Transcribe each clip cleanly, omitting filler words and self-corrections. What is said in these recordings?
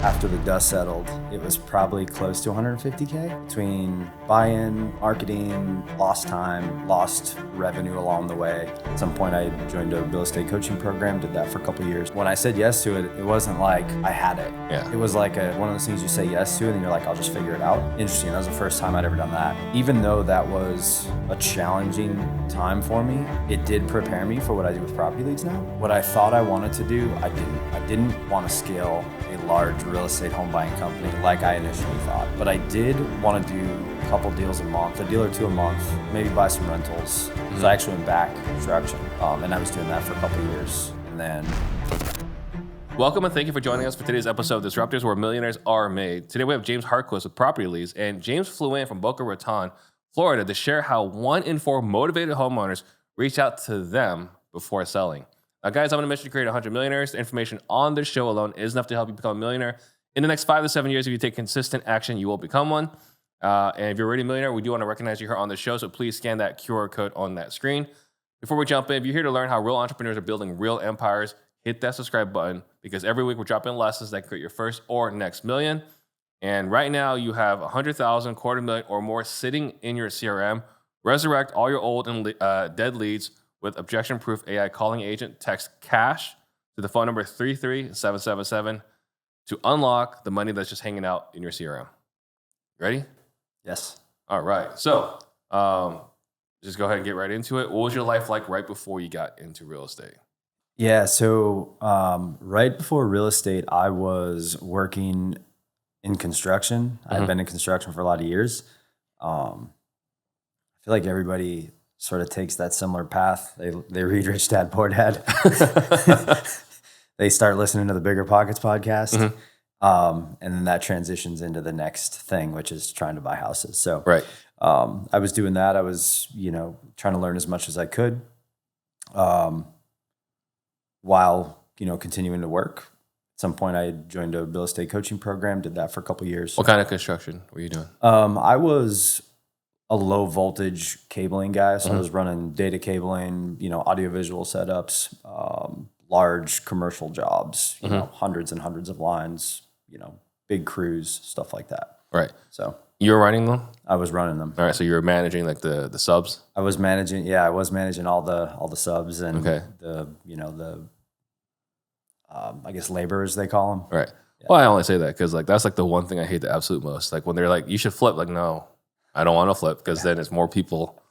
After the dust settled, it was probably close to 150K between buy-in, marketing, lost time, lost revenue along the way. At some point, I joined a real estate coaching program, did that for a couple of years. When I said yes to it, it wasn't like I had it. Yeah. It was like one of those things you say yes to, and then you're like, I'll just figure it out. Interesting. That was the first time I'd ever done that. Even though that was a challenging time for me, it did prepare me for what I do with PropertyLeads now. What I thought I wanted to do, I didn't. I didn't want to scale a large real estate home buying company like I initially thought. But I did want to do a couple deals a month, a deal or two a month, maybe buy some rentals. Mm-hmm. So I actually went back construction, and I was doing that for a couple of years. And then... Welcome and thank you for joining us for today's episode of Disruptors, where millionaires are made. Today we have James Heartquist with PropertyLeads, and James flew in from Boca Raton, Florida, to share how 1 in 4 motivated homeowners reach out to them before selling. Now, guys, I'm on a mission to create 100 millionaires. The information on this show alone is enough to help you become a millionaire. In the next 5 to 7 years, if you take consistent action, you will become one. And if you're already a millionaire, we do want to recognize you here on the show, so please scan that QR code on that screen. Before we jump in, if you're here to learn how real entrepreneurs are building real empires, hit that subscribe button, because every week we're dropping lessons that create your first or next million. And right now you have 100,000, $250,000 or more sitting in your CRM. Resurrect all your old and dead leads with objection-proof AI calling agent. Text CASH to the phone number 33777 to unlock the money that's just hanging out in your CRM. Ready? Yes. All right. So just go ahead and get right into it. What was your life like right before you got into real estate? Yeah, so right before real estate, I was working in construction. Mm-hmm. I've been in construction for a lot of years. I feel like everybody sort of takes that similar path. They read Rich Dad, Poor Dad. They start listening to the Bigger Pockets podcast. Mm-hmm. And then that transitions into the next thing, which is trying to buy houses. So right. I was doing that. I was, trying to learn as much as I could. While, continuing to work. At some point, I joined a real estate coaching program, did that for a couple of years. What kind of construction were you doing? I was a low voltage cabling guy. So I was running data cabling, audiovisual setups, large commercial jobs, hundreds and hundreds of lines, big crews, stuff like that. Right. So you were running them? I was running them. All right. So you were managing like the subs? I was managing all the subs and I guess laborers, they call them. Right. Yeah. Well, I only say that because that's the one thing I hate the absolute most. Like when they're like, you should flip. Like, no, I don't want to flip because then it's more people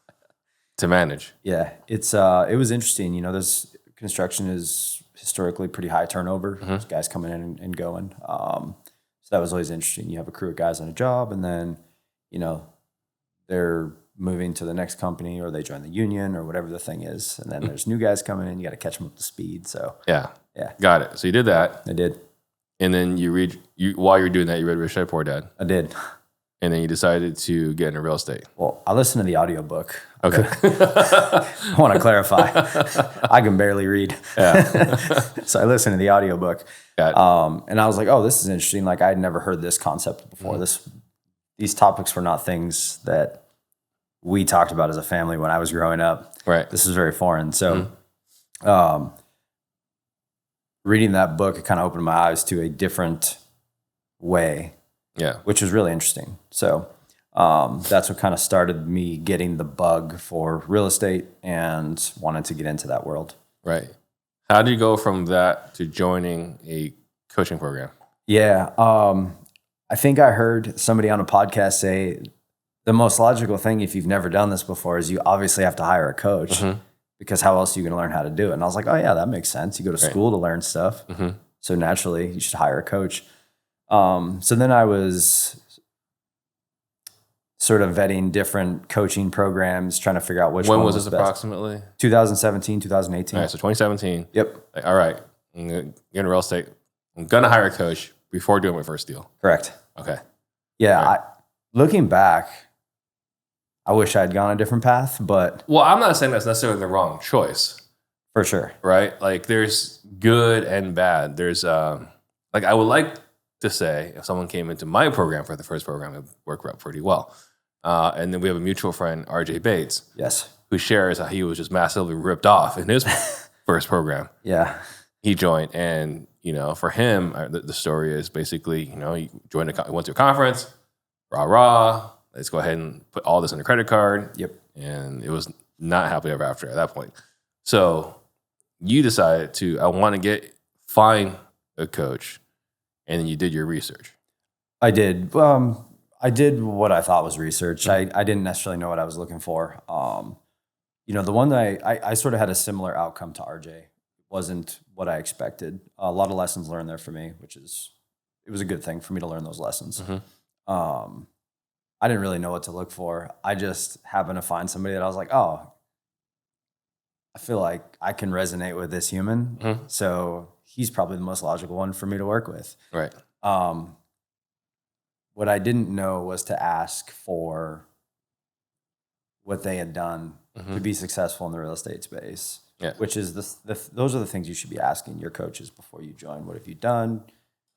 to manage. Yeah. It was interesting. This construction is historically pretty high turnover. Mm-hmm. There's guys coming in and going. So that was always interesting. You have a crew of guys on a job and then, they're moving to the next company or they join the union or whatever the thing is. And then there's new guys coming in. You got to catch them up to speed. So yeah. Got it. So you did that. I did. And then while you were doing that, you read Rich Dad, Poor Dad. I did. And then you decided to get into real estate. Well, I listened to the audiobook. Okay. I want to clarify. I can barely read. Yeah. So I listened to the audiobook. Got it. And I was like, oh, this is interesting. Like I'd never heard this concept before. Mm-hmm. These topics were not things that we talked about as a family when I was growing up. Right. This is very foreign. So reading that book, it kind of opened my eyes to a different way. Yeah. Which was really interesting. So that's what kind of started me getting the bug for real estate and wanted to get into that world. Right. How did you go from that to joining a coaching program? Yeah. I think I heard somebody on a podcast say the most logical thing, if you've never done this before, is you obviously have to hire a coach because how else are you going to learn how to do it? And I was like, oh yeah, that makes sense. You go to school to learn stuff. Mm-hmm. So naturally you should hire a coach. So then I was sort of vetting different coaching programs, trying to figure out which one was this best. Approximately? 2017, 2018. All right, so 2017. Yep. Like, all right, I'm going to get into real estate. I'm going to hire a coach before doing my first deal. Correct. Okay. Yeah, right. Looking back, I wish I'd gone a different path, but... Well, I'm not saying that's necessarily the wrong choice. For sure. Right? Like, there's good and bad. There's, I would like to say, if someone came into my program for the first program, it worked out pretty well. And then we have a mutual friend, RJ Bates. Yes. Who shares how he was just massively ripped off in his first program. Yeah. He joined, and, for him, the story is basically, he went to a conference, rah, let's go ahead and put all this in a credit card. Yep. And it was not happily ever after at that point. So you decided I want to find a coach, and then you did your research. I did. I did what I thought was research. I didn't necessarily know what I was looking for. The one that I sort of had a similar outcome to RJ. Wasn't what I expected. A lot of lessons learned there for me, it was a good thing for me to learn those lessons. I didn't really know what to look for. I just happened to find somebody that I was like, oh, I feel like I can resonate with this human. So he's probably the most logical one for me to work with. Right. What I didn't know was to ask for what they had done to be successful in the real estate space. Yeah. Which is those are the things you should be asking your coaches before you join. What have you done?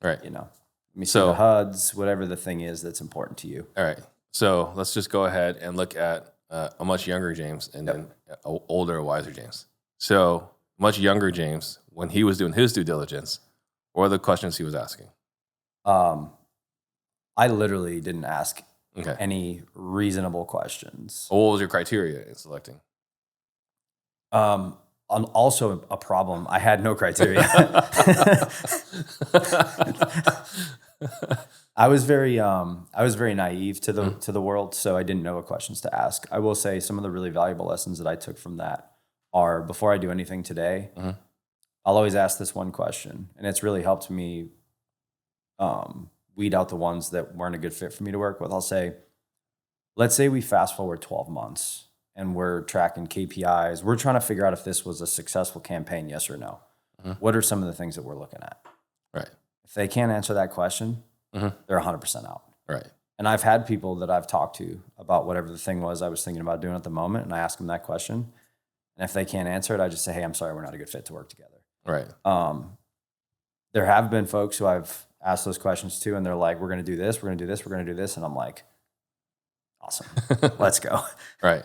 Right. Let me see the HUDs, whatever the thing is that's important to you. All right. So let's just go ahead and look at a much younger James and then an older, wiser James. So much younger James, when he was doing his due diligence, what were the questions he was asking? I literally didn't ask any reasonable questions. What was your criteria in selecting? Also a problem. I had no criteria. I was very naive to the world, so I didn't know what questions to ask. I will say some of the really valuable lessons that I took from that are, before I do anything today, I'll always ask this one question, and it's really helped me weed out the ones that weren't a good fit for me to work with. I'll say, let's say we fast forward 12 months. And we're tracking KPIs. We're trying to figure out if this was a successful campaign, yes or no. What are some of the things that we're looking at? Right. If they can't answer that question, they're 100% out. Right. And I've had people that I've talked to about whatever the thing was I was thinking about doing at the moment, and I ask them that question. And if they can't answer it, I just say, hey, I'm sorry, we're not a good fit to work together. Right. There have been folks who I've asked those questions to, and they're like, we're going to do this, we're going to do this, we're going to do this. And I'm like, awesome, let's go. Right.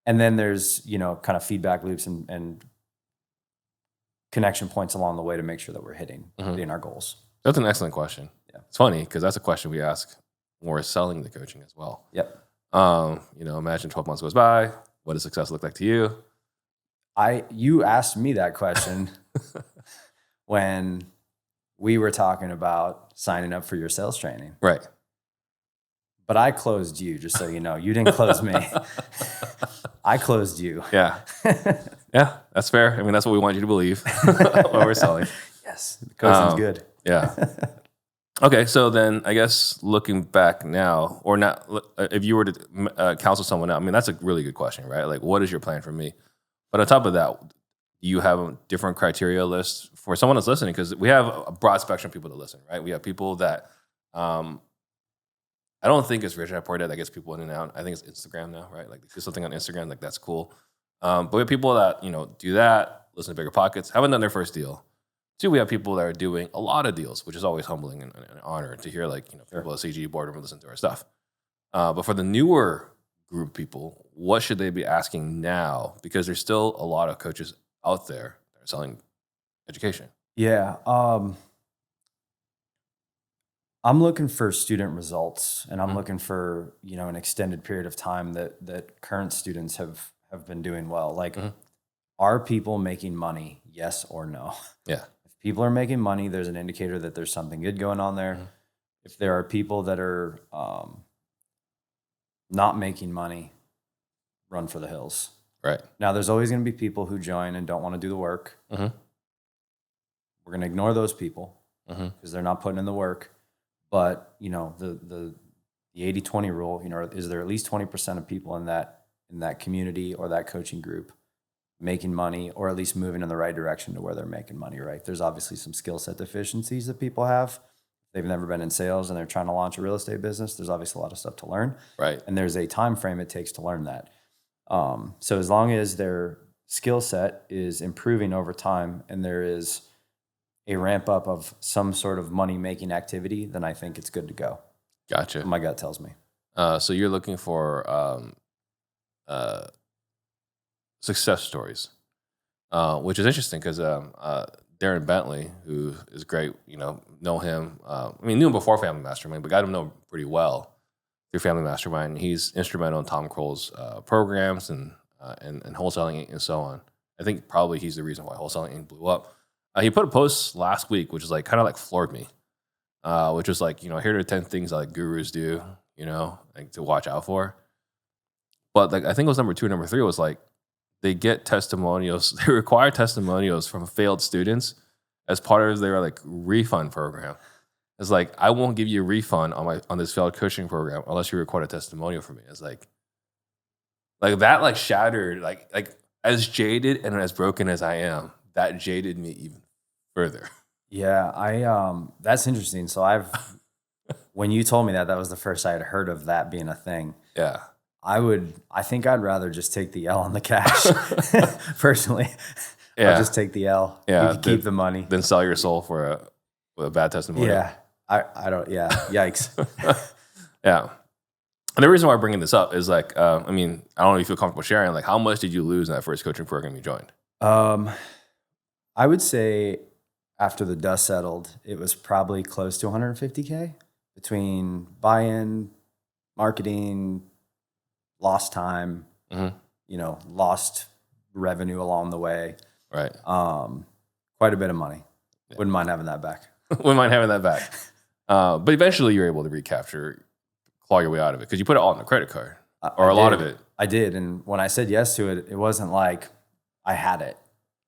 And then there's, kind of feedback loops and connection points along the way to make sure that we're hitting our goals. That's an excellent question. Yeah. It's funny because that's a question we ask when we're selling the coaching as well. Yep. Imagine 12 months goes by. What does success look like to you? You asked me that question when we were talking about signing up for your sales training. Right. But I closed you, just so you know. You didn't close me. I closed you. Yeah. Yeah, that's fair. I mean, that's what we want you to believe while we're selling. Yes. The coaching's good. Yeah. Okay, so then I guess looking back now, or not, if you were to counsel someone out, I mean, that's a really good question, right? Like, what is your plan for me? But on top of that, you have a different criteria list for someone that's listening, because we have a broad spectrum of people that listen, right? We have people that, I don't think it's Rich Dad Poor Dad that gets people in and out. I think it's Instagram now, right? Like, do something on Instagram, like that's cool. But we have people that, do that, listen to Bigger Pockets, haven't done their first deal. Two, we have people that are doing a lot of deals, which is always humbling and an honor to hear, like, people at CG boardroom listen to our stuff. But for the newer group of people, what should they be asking now? Because there's still a lot of coaches out there that are selling education. Yeah. I'm looking for student results, and I'm looking for, an extended period of time that current students have been doing well. Like, are people making money? Yes or no? Yeah. If people are making money, there's an indicator that there's something good going on there. If there are people that are not making money, run for the hills. Right. Now, there's always going to be people who join and don't want to do the work. We're going to ignore those people because they're not putting in the work. But, the 80-20 rule, is there at least 20% of people in that community or that coaching group making money, or at least moving in the right direction to where they're making money, right? There's obviously some skill set deficiencies that people have. They've never been in sales and they're trying to launch a real estate business. There's obviously a lot of stuff to learn. Right. And there's a time frame it takes to learn that. So as long as their skill set is improving over time and there is a ramp up of some sort of money-making activity, then I think it's good to go. Gotcha. What my gut tells me. So you're looking for success stories, which is interesting because Darren Bentley, who is great. Know him. Knew him before Family Mastermind, but got to know him pretty well through Family Mastermind. He's instrumental in Tom Kroll's programs and Wholesaling and so on. I think probably he's the reason why Wholesaling blew up. He put a post last week, which is like kind of like floored me, which was like, here are the 10 things that like gurus do, like to watch out for. But like I think it was number 2, number 3 was like they get testimonials, they require testimonials from failed students as part of their like refund program. It's like I won't give you a refund on this failed coaching program unless you record a testimonial from me. It's like that like shattered like as jaded and as broken as I am, that jaded me even further. Yeah, that's interesting. So when you told me that was the first I had heard of that being a thing. Yeah. I think I'd rather just take the L on the cash personally. Yeah. I'll just take the L. Yeah. You can keep the money. Then sell your soul for a bad testimonial. Yeah. I don't, yeah. Yikes. Yeah. And the reason why I'm bringing this up is like, I don't know if you feel comfortable sharing, like how much did you lose in that first coaching program you joined? I would say after the dust settled, it was probably close to 150K between buy-in, marketing, lost time, lost revenue along the way. Right. Quite a bit of money. Yeah. Wouldn't mind having that back. Wouldn't mind having that back. But eventually you're able to claw your way out of it because you put it all on a credit card or a lot of it. I did. And when I said yes to it, it wasn't like I had it.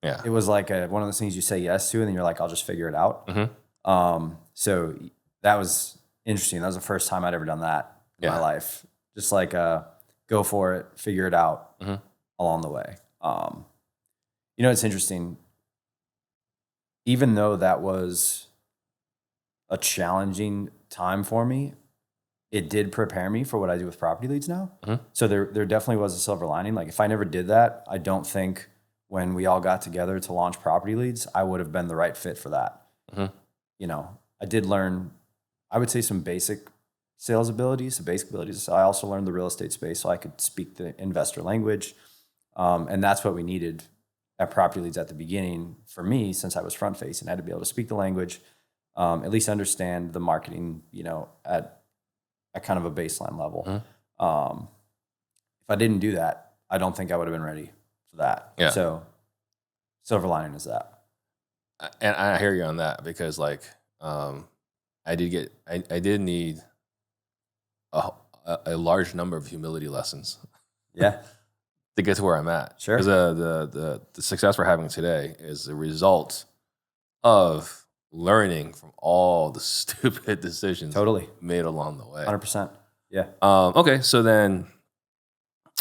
Yeah. It was like one of those things you say yes to and then you're like, I'll just figure it out. So that was interesting. That was the first time I'd ever done that in my life. Just like go for it, figure it out along the way. It's interesting. Even though that was a challenging time for me, it did prepare me for what I do with property leads now. So there definitely was a silver lining. Like if I never did that, I don't think when we all got together to launch property leads, I would have been the right fit for that. I did learn, I would say some basic sales abilities, I also learned the real estate space so I could speak the investor language. And that's what we needed at property leads at the beginning for me, since I was front facing. I had to be able to speak the language, at least understand the marketing, at kind of a baseline level. If I didn't do that, I don't think I would have been ready for that. Yeah. So silver lining is that. And I hear you on that because like, I did need a large number of humility lessons. Yeah. To get to where I'm at. Sure. Because the success we're having today is a result of learning from all the stupid decisions made along the way. 100%. Yeah. Okay. So then,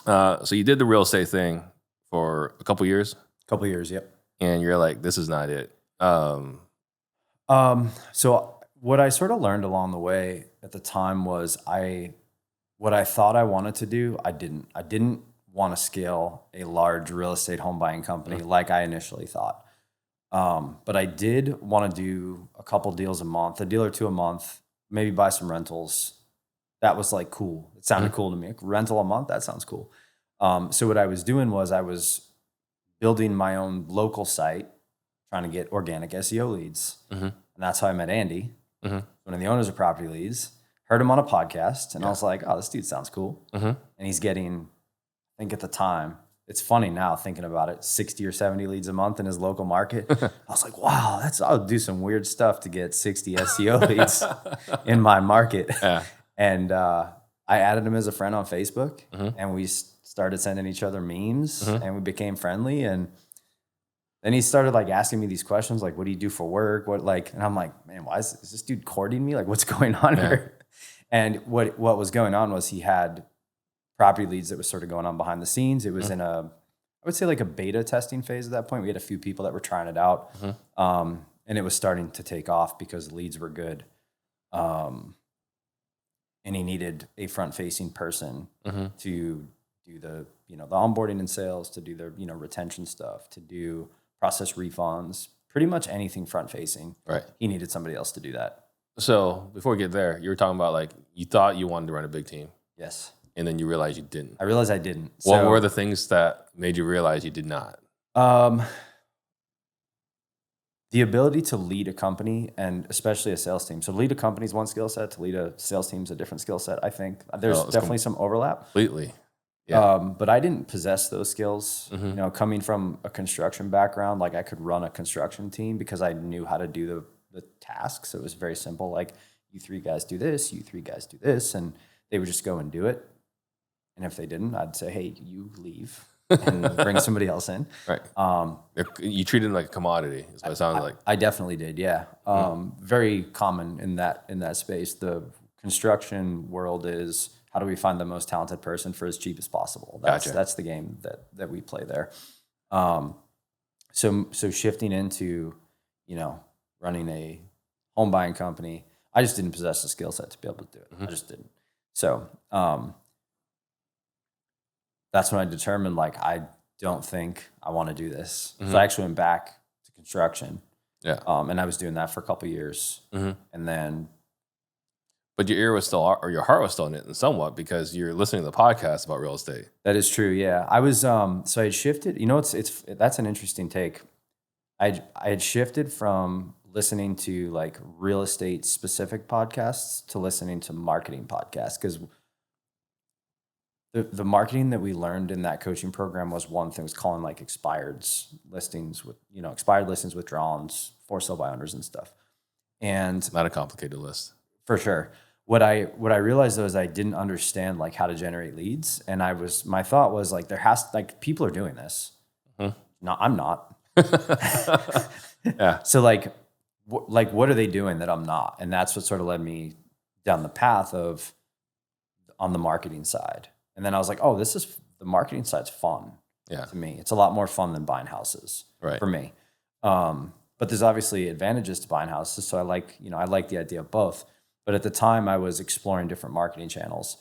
so you did the real estate thing for a couple years? Couple years. Yep. And you're like, this is not it. So what I sort of learned along the way at the time was what I thought I wanted to do, I didn't want to scale a large real estate home buying company like I initially thought. But I did want to do a couple deals a month, a deal or two a month, maybe buy some rentals. That was like cool. It sounded cool to me. Rental a month, that sounds cool. So what I was doing was I was building my own local site, trying to get organic SEO leads. And that's how I met Andy, one of the owners of Property Leads. Heard him on a podcast, and I was like, oh, this dude sounds cool. And he's getting, I think at the time, it's funny now thinking about it, 60 or 70 leads a month in his local market. I was like, wow, I'll do some weird stuff to get 60 SEO leads in my market. And I added him as a friend on Facebook, and we started sending each other memes, and we became friendly. And then he started like asking me these questions, like, what do you do for work? And I'm like, man, why is this dude courting me? Like, what's going on here? And what was going on was he had property leads that was sort of going on behind the scenes. It was in I would say like a beta testing phase at that point. We had a few people that were trying it out. And it was starting to take off because leads were good. And he needed a front-facing person to do the onboarding and sales, to do the, retention stuff, to do process refunds, pretty much anything front-facing. Right. He needed somebody else to do that. So before we get there, you were talking about like you thought you wanted to run a big team. Yes. And then you realized you didn't. I realized I didn't. What were the things that made you realize you did not? the ability to lead a company, and especially a sales team. So lead a company is one skill set. To lead a sales team is a different skill set. I think there's definitely some overlap. Completely. Yeah. But I didn't possess those skills. Coming from a construction background, like I could run a construction team because I knew how to do the tasks. So it was very simple. Like, you 3 guys do this, you 3 guys do this, and they would just go and do it. And if they didn't, I'd say, hey, you leave and bring somebody else in. Right. You treated it like a commodity, is what it sounded like. I definitely did, yeah. Very common in that space. The construction world is, how do we find the most talented person for as cheap as possible? That's the game that we play there. So shifting into, running a home buying company, I just didn't possess the skill set to be able to do it. I just didn't. So that's when I determined, like, I don't think I want to do this. So I actually went back to construction. Yeah. And I was doing that for a couple of years. And then... But your ear was still, or your heart was still in it somewhat, because you're listening to the podcast about real estate. That is true, yeah. I was, so I had shifted, that's an interesting take. I had shifted from listening to like real estate specific podcasts to listening to marketing podcasts, because the marketing that we learned in that coaching program was one thing, was calling like expired listings withdrawals, for sale by owners and stuff. And not a complicated list. For sure. What I realized though is I didn't understand like how to generate leads, and my thought was like, people are doing this. No, I'm not. Yeah. So like what are they doing that I'm not? And that's what sort of led me down the path of on the marketing side. And then I was like, oh, the marketing side's fun. Yeah. To me, it's a lot more fun than buying houses. Right. For me. But there's obviously advantages to buying houses. So I like the idea of both. But at the time I was exploring different marketing channels,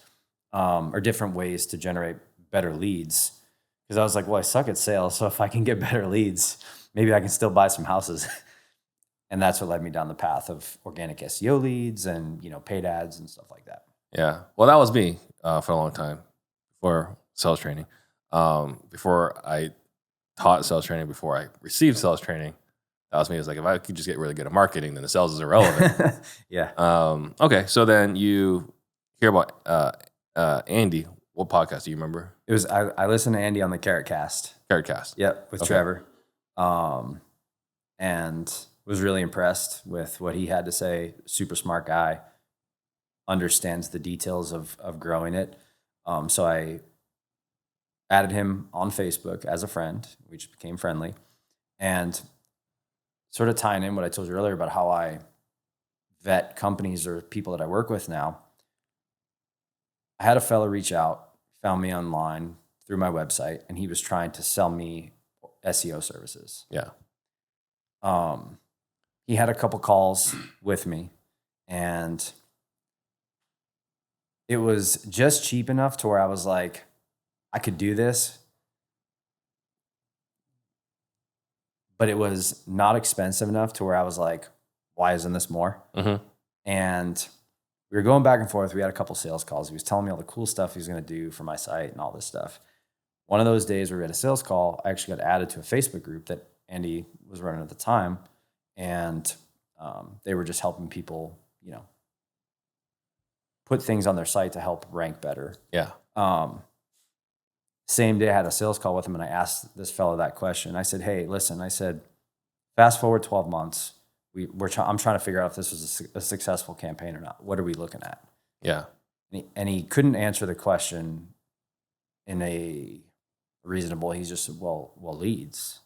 or different ways to generate better leads. Because I was like, well, I suck at sales. So if I can get better leads, maybe I can still buy some houses. And that's what led me down the path of organic SEO leads and, paid ads and stuff like that. Yeah. Well, that was me for a long time before sales training. Before I taught sales training, before I received sales training, that was me. It was like, if I could just get really good at marketing, then the sales is irrelevant. Yeah. Okay. So then you hear about Andy. What podcast do you remember? It was, I listened to Andy on the Carrot Cast. Carrot Cast. Yep. With Trevor. And was really impressed with what he had to say. Super smart guy. Understands the details of growing it. So I added him on Facebook as a friend. We just became friendly. And sort of tying in what I told you earlier about how I vet companies or people that I work with now. I had a fellow reach out, found me online through my website, and he was trying to sell me SEO services. Yeah. He had a couple calls with me, and it was just cheap enough to where I was like, I could do this, but it was not expensive enough to where I was like, why isn't this more? And we were going back and forth. We had a couple sales calls. He was telling me all the cool stuff he was going to do for my site and all this stuff. One of those days where we had a sales call, I actually got added to a Facebook group that Andy was running at the time. And they were just helping people, put things on their site to help rank better. Yeah. Same day I had a sales call with him, and I asked this fellow that question. I said, hey, listen, fast forward 12 months. I'm trying to figure out if this was a successful campaign or not. What are we looking at? Yeah. And he couldn't answer the question in a reasonable. He's just said, well, leads,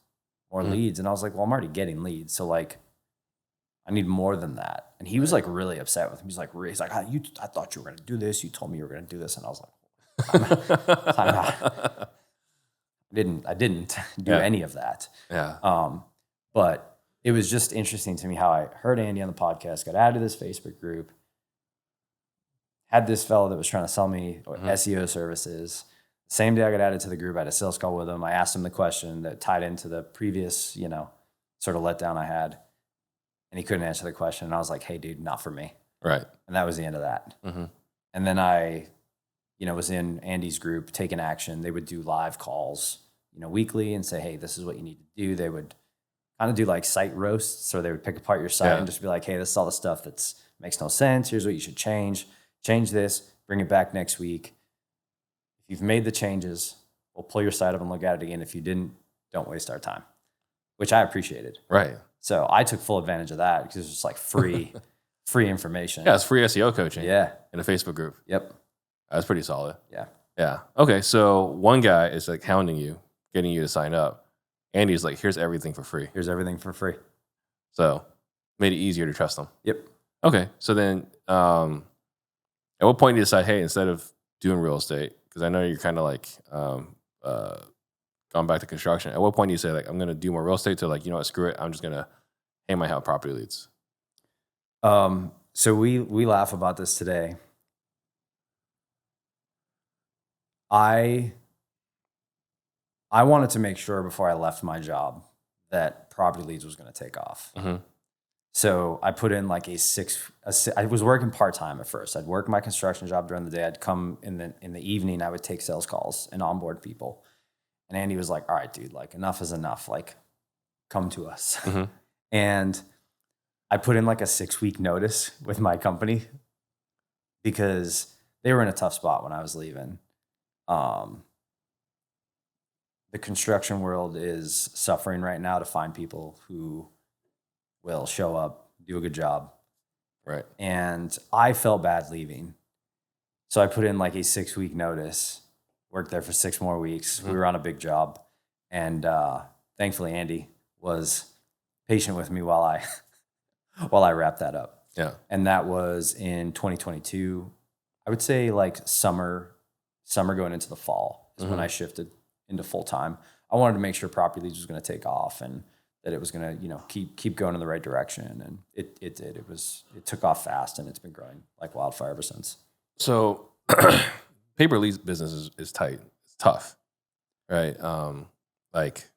more leads. And I was like, well, I'm already getting leads. So like, I need more than that. And he was like really upset with me. He's like, I thought you were going to do this. You told me you were going to do this. And I was like, I'm not. I didn't do any of that. Yeah. But it was just interesting to me how I heard Andy on the podcast, got added to this Facebook group, had this fellow that was trying to sell me SEO services. Same day I got added to the group, I had a sales call with him. I asked him the question that tied into the previous, sort of letdown I had. And he couldn't answer the question. And I was like, hey, dude, not for me. Right. And that was the end of that. And then I, was in Andy's group taking action. They would do live calls, weekly and say, hey, this is what you need to do. They would kind of do like site roasts. So they would pick apart your site and just be like, hey, this is all the stuff that's makes no sense. Here's what you should change. Change this, bring it back next week. If you've made the changes, we'll pull your site up and look at it again. If you didn't, don't waste our time, which I appreciated. Right. So I took full advantage of that because it's just like free information. Yeah, it's free SEO coaching. Yeah. In a Facebook group. Yep. That's pretty solid. Yeah. Yeah. Okay. So one guy is like hounding you, getting you to sign up. Andy's like, here's everything for free. Here's everything for free. So made it easier to trust them. Yep. Okay. So then at what point do you decide, hey, instead of doing real estate, because I know you're kind of like gone back to construction. At what point do you say, like, I'm going to do more real estate to like, you know what, screw it. I'm just going to hang my hat on property leads? So we laugh about this today. I wanted to make sure before I left my job that property leads was going to take off. Mm-hmm. So I put in like I was working part-time at first. I'd work my construction job during the day. I'd come in the evening, I would take sales calls and onboard people. And Andy was like, all right, dude, like enough is enough. Like come to us. Mm-hmm. And I put in like a 6-week notice with my company because they were in a tough spot when I was leaving. The construction world is suffering right now to find people who will show up, do a good job. Right. And I felt bad leaving. So I put in like a 6-week notice, worked there for 6 more weeks. Mm-hmm. We were on a big job. And thankfully, Andy was patient with me while I wrapped that up. Yeah. And that was in 2022. I would say like summer going into the fall is when I shifted into full time. I wanted to make sure property leads was going to take off and that it was going to, you know, keep going in the right direction. And it did. It took off fast and it's been growing like wildfire ever since. So paper leads business is tight. It's tough, right? Like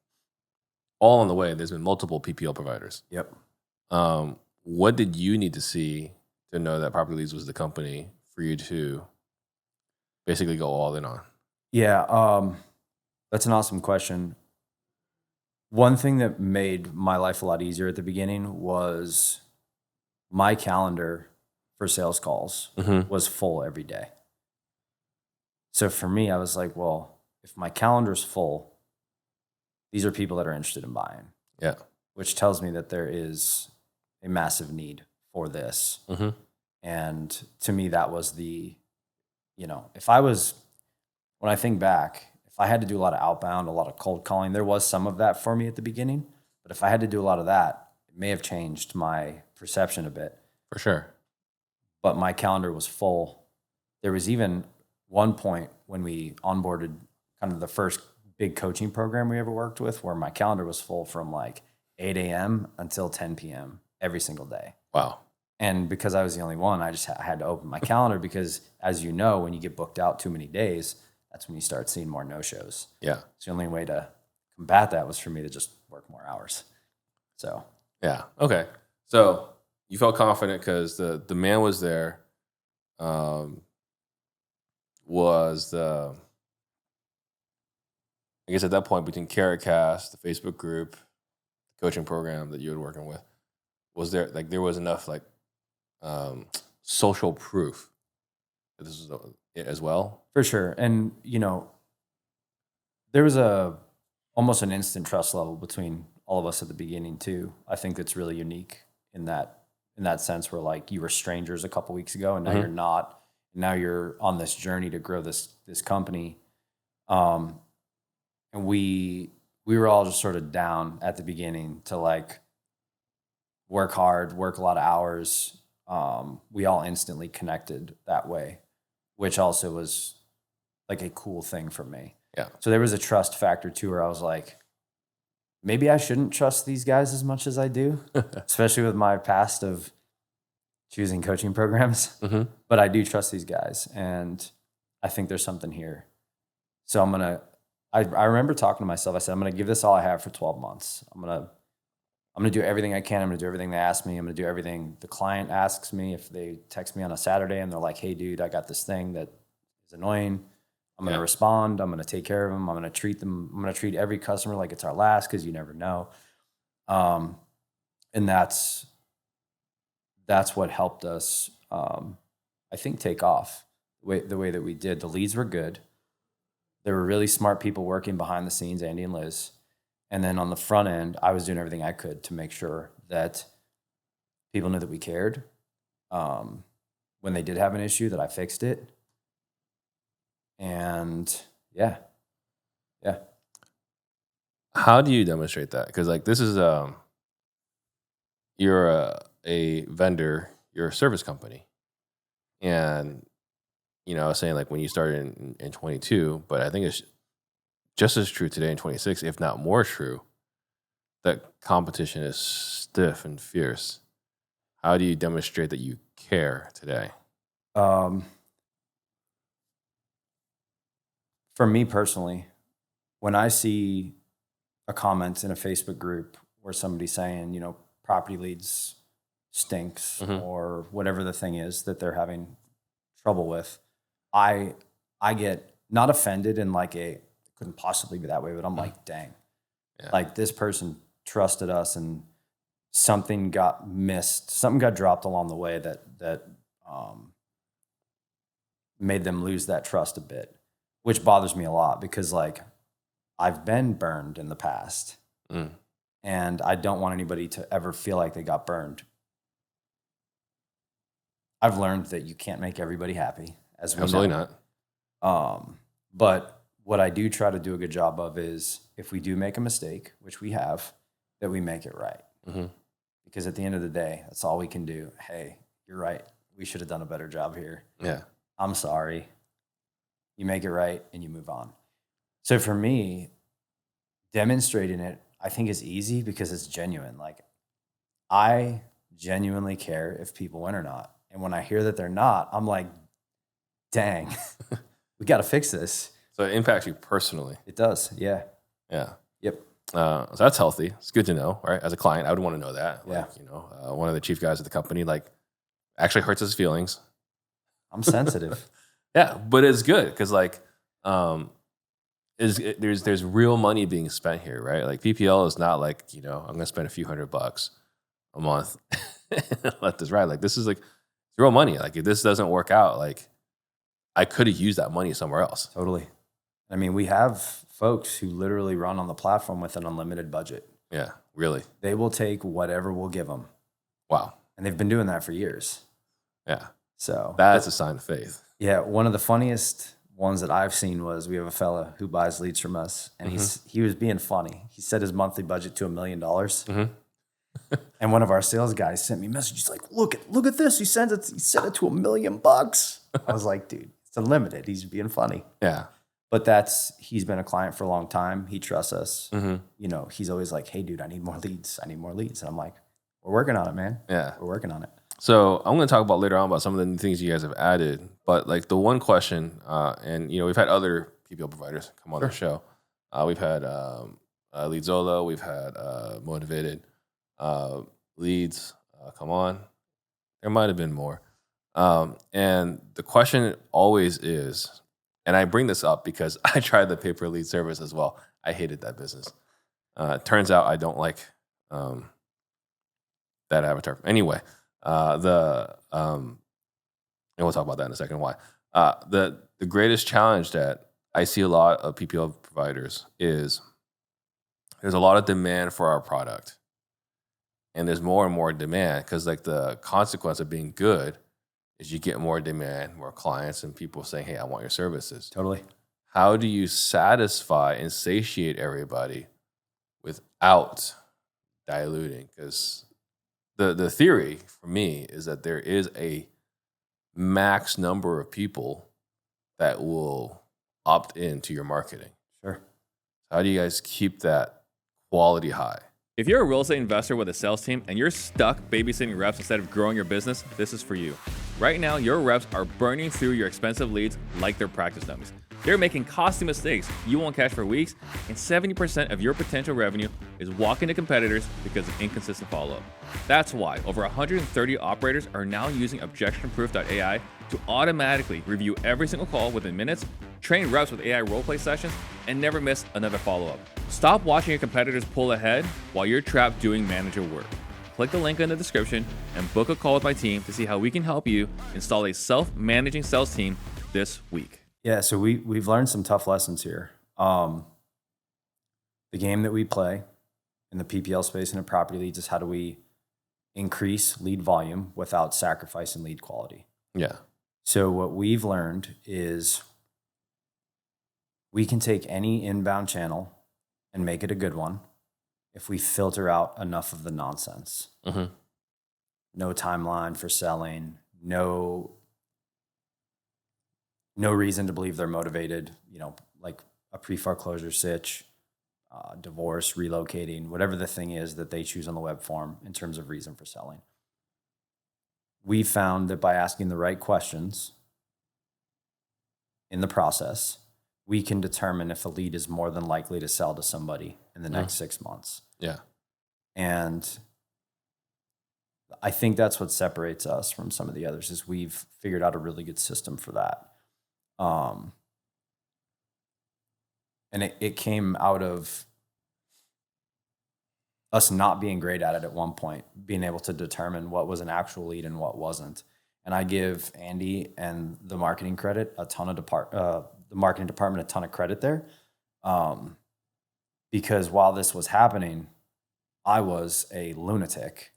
all on the way, there's been multiple PPL providers. Yep. What did you need to see to know that Property Leads was the company for you to basically go all in on? Yeah, that's an awesome question. One thing that made my life a lot easier at the beginning was my calendar for sales calls was full every day. So for me, I was like, well, if my calendar's full, these are people that are interested in buying. Yeah. Which tells me that there is a massive need for this. Mm-hmm. And to me, that was the, you know, when I think back, if I had to do a lot of outbound, a lot of cold calling, there was some of that for me at the beginning. But if I had to do a lot of that, it may have changed my perception a bit. For sure. But my calendar was full. There was even one point when we onboarded kind of the first big coaching program we ever worked with where my calendar was full from like 8 a.m. until 10 p.m. every single day. Wow. And because I was the only one, I had to open my calendar because, as you know, when you get booked out too many days, that's when you start seeing more no-shows. Yeah. So the only way to combat that was for me to just work more hours. So. Yeah. Okay. So you felt confident because the demand was there. I guess at that point between CarrotCast, the Facebook group, the coaching program that you were working with, was there was enough social proof that this was it as well? For sure. And, you know, there was almost an instant trust level between all of us at the beginning too. I think that's really unique in that sense where like you were strangers a couple weeks ago and now you're not. Now you're on this journey to grow this company. And we were all just sort of down at the beginning to like work hard, work a lot of hours. We all instantly connected that way, which also was like a cool thing for me. Yeah. So there was a trust factor too, where I was like, maybe I shouldn't trust these guys as much as I do, especially with my past of choosing coaching programs. But I do trust these guys, and I think there's something here. So I remember talking to myself. I said, I'm gonna give this all I have for 12 months. I'm gonna do everything I can. I'm gonna do everything they ask me. I'm gonna do everything the client asks me. If they text me on a Saturday and they're like, hey, dude, I got this thing that is annoying, I'm going to respond. I'm going to take care of them. I'm going to treat them. I'm going to treat every customer like it's our last because you never know. And that's what helped us, I think, take off the way that we did. The leads were good. There were really smart people working behind the scenes, Andy and Liz. And then on the front end, I was doing everything I could to make sure that people knew that we cared. When they did have an issue, that I fixed it. And yeah. How do you demonstrate that? Because like this is you're a vendor, you're a service company, and I was saying like when you started in 22, but I think it's just as true today in 26, if not more true, that competition is stiff and fierce. How do you demonstrate that you care today? For me personally, when I see a comment in a Facebook group where somebody's saying, property leads stinks or whatever the thing is that they're having trouble with, I get not offended in like it couldn't possibly be that way, but I'm like, dang, like this person trusted us and something got missed, something got dropped along the way that made them lose that trust a bit, which bothers me a lot because like I've been burned in the past and I don't want anybody to ever feel like they got burned. I've learned that you can't make everybody happy, as we Absolutely know. not. But what I do try to do a good job of is if we do make a mistake, which we have, that we make it right. Because at the end of the day, that's all we can do. Hey, you're right. We should have done a better job here. Yeah. I'm sorry. You make it right and you move on. So for me, demonstrating it, I think is easy because it's genuine. Like I genuinely care if people win or not. And when I hear that they're not, I'm like, dang, we got to fix this. So it impacts you personally. It does. Yeah. Yeah. Yep. So that's healthy. It's good to know, right? As a client, I would want to know that. Yeah. Like, one of the chief guys at the company, like, actually hurts his feelings. I'm sensitive. Yeah, but it's good because, like, there's real money being spent here, right? Like PPL is not like I'm gonna spend a few $100 a month and let this ride. Like this is like it's real money. Like if this doesn't work out, like I could have used that money somewhere else. Totally. I mean, we have folks who literally run on the platform with an unlimited budget. Yeah, really. They will take whatever we'll give them. Wow. And they've been doing that for years. Yeah. So that's a sign of faith. Yeah. One of the funniest ones that I've seen was we have a fella who buys leads from us and he was being funny. He set his monthly budget to $1 million. And one of our sales guys sent me a message. He's like, look at this. He set it to $1 million. I was like, dude, it's unlimited. He's being funny. Yeah. But he's been a client for a long time. He trusts us. He's always like, hey dude, I need more leads. And I'm like, we're working on it, man. Yeah. We're working on it. So I'm going to talk about later on about some of the new things you guys have added. But like the one question, and we've had other PPL providers come on the show. We've had Leadzola, we've had Motivated Leads come on. There might have been more. And the question always is, and I bring this up because I tried the pay per lead service as well. I hated that business. Turns out I don't like that avatar. Anyway. And we'll talk about that in a second. Why? The greatest challenge that I see a lot of PPL providers is there's a lot of demand for our product, and there's more and more demand because like the consequence of being good is you get more demand, more clients, and people saying, "Hey, I want your services." Totally. How do you satisfy and satiate everybody without diluting? Because the theory for me is that there is a max number of people that will opt into your marketing. Sure. How do you guys keep that quality high? If you're a real estate investor with a sales team and you're stuck babysitting reps instead of growing your business, this is for you. Right now, your reps are burning through your expensive leads like they're practice dummies. They're making costly mistakes you won't catch for weeks, and 70% of your potential revenue is walking to competitors because of inconsistent follow-up. That's why over 130 operators are now using objectionproof.ai to automatically review every single call within minutes train reps with AI roleplay sessions, and never miss another follow-up. Stop watching your competitors pull ahead while you're trapped doing manager work. Click the link in the description and book a call with my team to see how we can help you install a self-managing sales team this week. Yeah, so we've learned some tough lessons here. The game that we play in the PPL space and in property leads is how do we increase lead volume without sacrificing lead quality. Yeah. So what we've learned is we can take any inbound channel and make it a good one if we filter out enough of the nonsense. Mm-hmm. No timeline for selling, no reason to believe they're motivated, like a pre-foreclosure sitch, divorce, relocating, whatever the thing is that they choose on the web form in terms of reason for selling. We found that by asking the right questions in the process, we can determine if a lead is more than likely to sell to somebody in the next 6 months. Yeah. And I think that's what separates us from some of the others is we've figured out a really good system for that. And it came out of us not being great at it at one point, being able to determine what was an actual lead and what wasn't. And I give Andy and the marketing credit the marketing department a ton of credit there, because while this was happening, I was a lunatic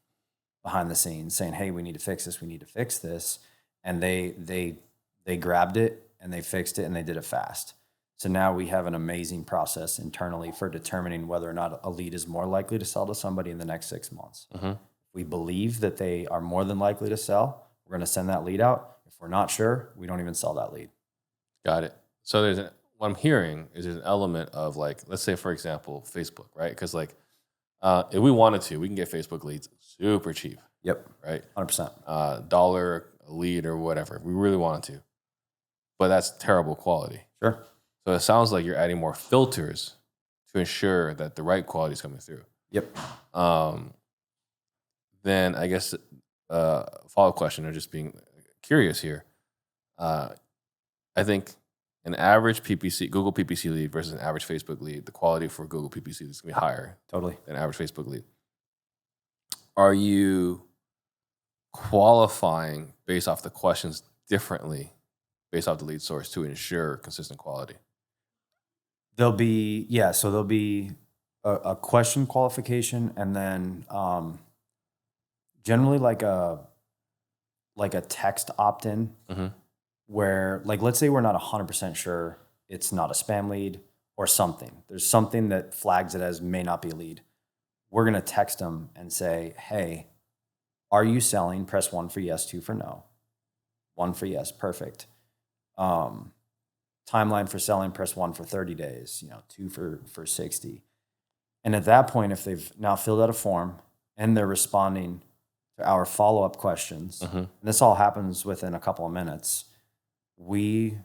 behind the scenes saying, "Hey, we need to fix this. We need to fix this," and they grabbed it and they fixed it and they did it fast. So now we have an amazing process internally for determining whether or not a lead is more likely to sell to somebody in the next 6 months. Mm-hmm. We believe that they are more than likely to sell. We're going to send that lead out. If we're not sure, we don't even sell that lead. Got it. So what I'm hearing is there's an element of like, let's say, for example, Facebook, right? Because like, if we wanted to, we can get Facebook leads super cheap. Yep. Right? 100%. Dollar a lead or whatever, if we really wanted to. But that's terrible quality. Sure. So it sounds like you're adding more filters to ensure that the right quality is coming through. Yep. Then I guess follow-up question, or just being curious here. I think an average Google PPC lead versus an average Facebook lead, the quality for Google PPC is going to be higher Totally. than average Facebook lead. Are you qualifying based off the questions differently, based off the lead source to ensure consistent quality? There'll be a question qualification, and then generally like a text opt-in, Mm-hmm. where, like, let's say we're not 100% sure it's not a spam lead or something. There's something that flags it as may not be a lead. We're going to text them and say, "Hey, are you selling? Press 1 for yes, 2 for no. 1 for yes, perfect. Timeline for selling, press 1 for 30 days, 2 for 60. And at that point, if they've now filled out a form and they're responding to our follow-up questions, and this all happens within a couple of minutes, we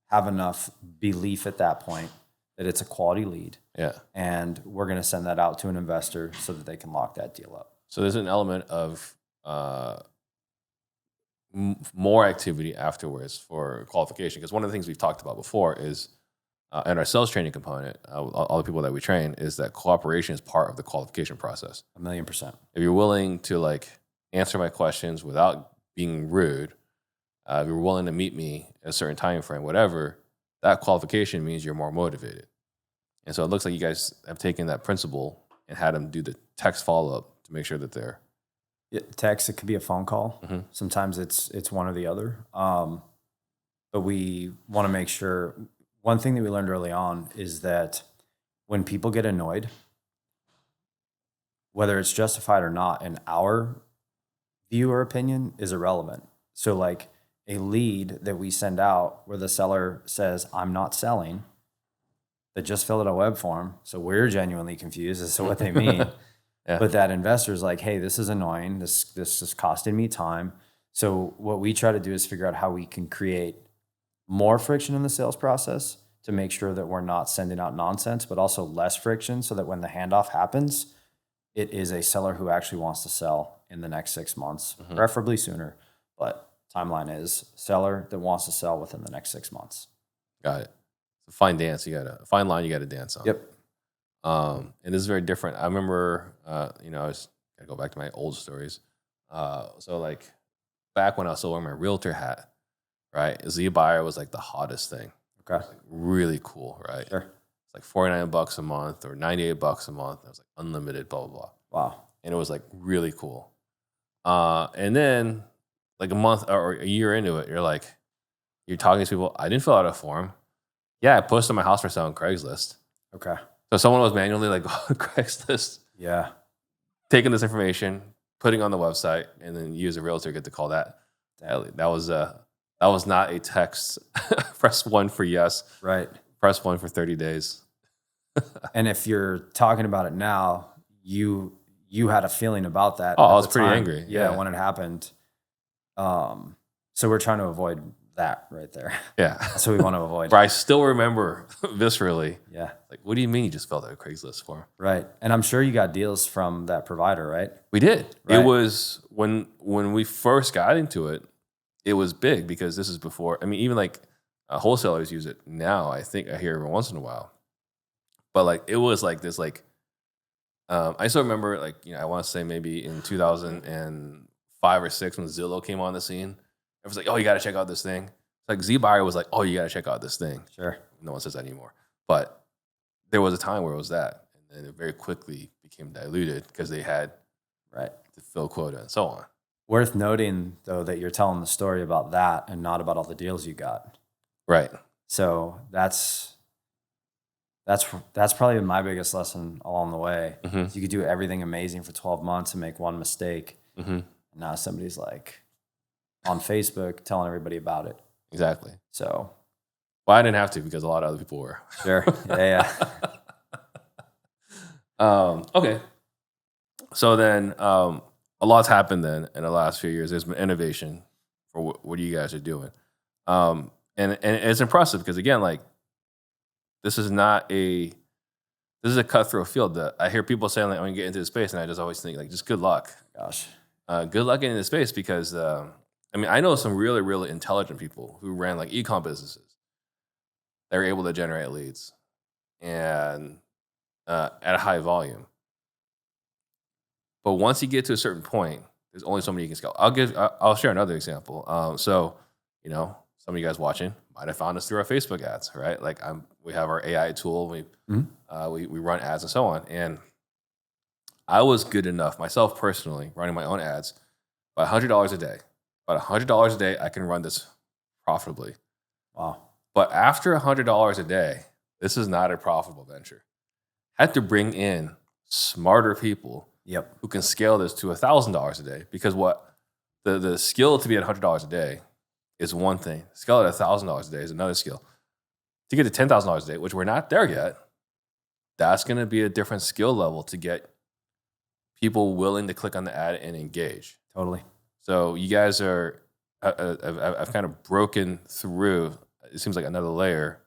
have enough belief at that point that it's a quality lead. Yeah. And we're going to send that out to an investor so that they can lock that deal up. So there's an element of more activity afterwards for qualification. Because one of the things we've talked about before is, and our sales training component, all the people that we train, is that cooperation is part of the qualification process. 1,000,000%. If you're willing to like answer my questions without being rude, if you're willing to meet me at a certain time frame, whatever, that qualification means you're more motivated. And so it looks like you guys have taken that principle and had them do the text follow-up to make sure that they're... Text, it could be a phone call. Mm-hmm. Sometimes it's one or the other. But we want to make sure, one thing that we learned early on is that when people get annoyed, whether it's justified or not, in our view or opinion, is irrelevant. So like a lead that we send out where the seller says, "I'm not selling," that just filled out a web form. So we're genuinely confused as to what they mean. Yeah. But that investor's like, "Hey, this is annoying. This is costing me time." So what we try to do is figure out how we can create more friction in the sales process to make sure that we're not sending out nonsense, but also less friction so that when the handoff happens, it is a seller who actually wants to sell in the next 6 months, preferably sooner. But timeline is seller that wants to sell within the next 6 months. Got it. a fine dance. Fine line you gotta dance on. Yep. And this is very different. I remember, I gotta go back to my old stories. So like back when I was still wearing my realtor hat, right? Z buyer was like the hottest thing. Okay. Like really cool, right? Sure. It's like $49 a month or $98 a month. It was like unlimited, blah, blah, blah. Wow. And it was like really cool. And then like a month or a year into it, you're talking to people. I didn't fill out a form. Yeah, I posted my house for sale on Craigslist. Okay. So someone was manually like on Craigslist, Yeah. taking this information, putting it on the website, and then you as a realtor get to call that. That was not a text. Press 1 for yes. Right. Press 1 for 30 days. And if you're talking about it now, you had a feeling about that. Oh, at I was the pretty time. angry. Yeah, Yeah. when it happened. So we're trying to avoid that right there. Yeah. That's what we want to avoid. But I still remember viscerally, Yeah. like, what do you mean you just filled out a Craigslist form? Right. And I'm sure you got deals from that provider, right? We did. Right. It was when we first got into it, it was big because this is before. I mean, even like wholesalers use it now. I think I hear every once in a while. But like it was like this, like I still remember, like, I want to say maybe in 2005 or 6 when Zillow came on the scene. It was like, oh, you got to check out this thing. Like Z buyer was like, oh, you got to check out this thing. Sure. No one says that anymore. But there was a time where it was that, and then it very quickly became diluted because they had Right. to fill quota and so on. Worth noting, though, that you're telling the story about that and not about all the deals you got. Right. So that's probably my biggest lesson along the way. Mm-hmm. You could do everything amazing for 12 months and make one mistake. Mm-hmm. And now somebody's like on Facebook telling everybody about it. Exactly. So, Well, I didn't have to because a lot of other people were. sure. Yeah. Okay. So then a lot's happened then in the last few years. There's been innovation for what you guys are doing. And it's impressive because, again, like, this is a cutthroat field. That I hear people saying, like, I'm going to get into the space, and I just always think, like, just good luck. Gosh. Good luck getting into the space because, I know some really, really intelligent people who ran, like, e-com businesses. They were able to generate leads and at a high volume. But once you get to a certain point, there's only so many you can scale. I'll share another example. Some of you guys watching might have found us through our Facebook ads, right? Like we have our AI tool, we run ads and so on. And I was good enough, myself personally, running my own ads, by $100 a day. About $100 a day, I can run this profitably. Wow. But after $100 a day, this is not a profitable venture. I had to bring in smarter people Yep. who can scale this to $1,000 a day, because what the skill to be at $100 a day is one thing. Scale at $1,000 a day is another skill. To get to $10,000 a day, which we're not there yet, that's going to be a different skill level to get people willing to click on the ad and engage. Totally. So you guys are, I've kind of broken through, it seems like another layer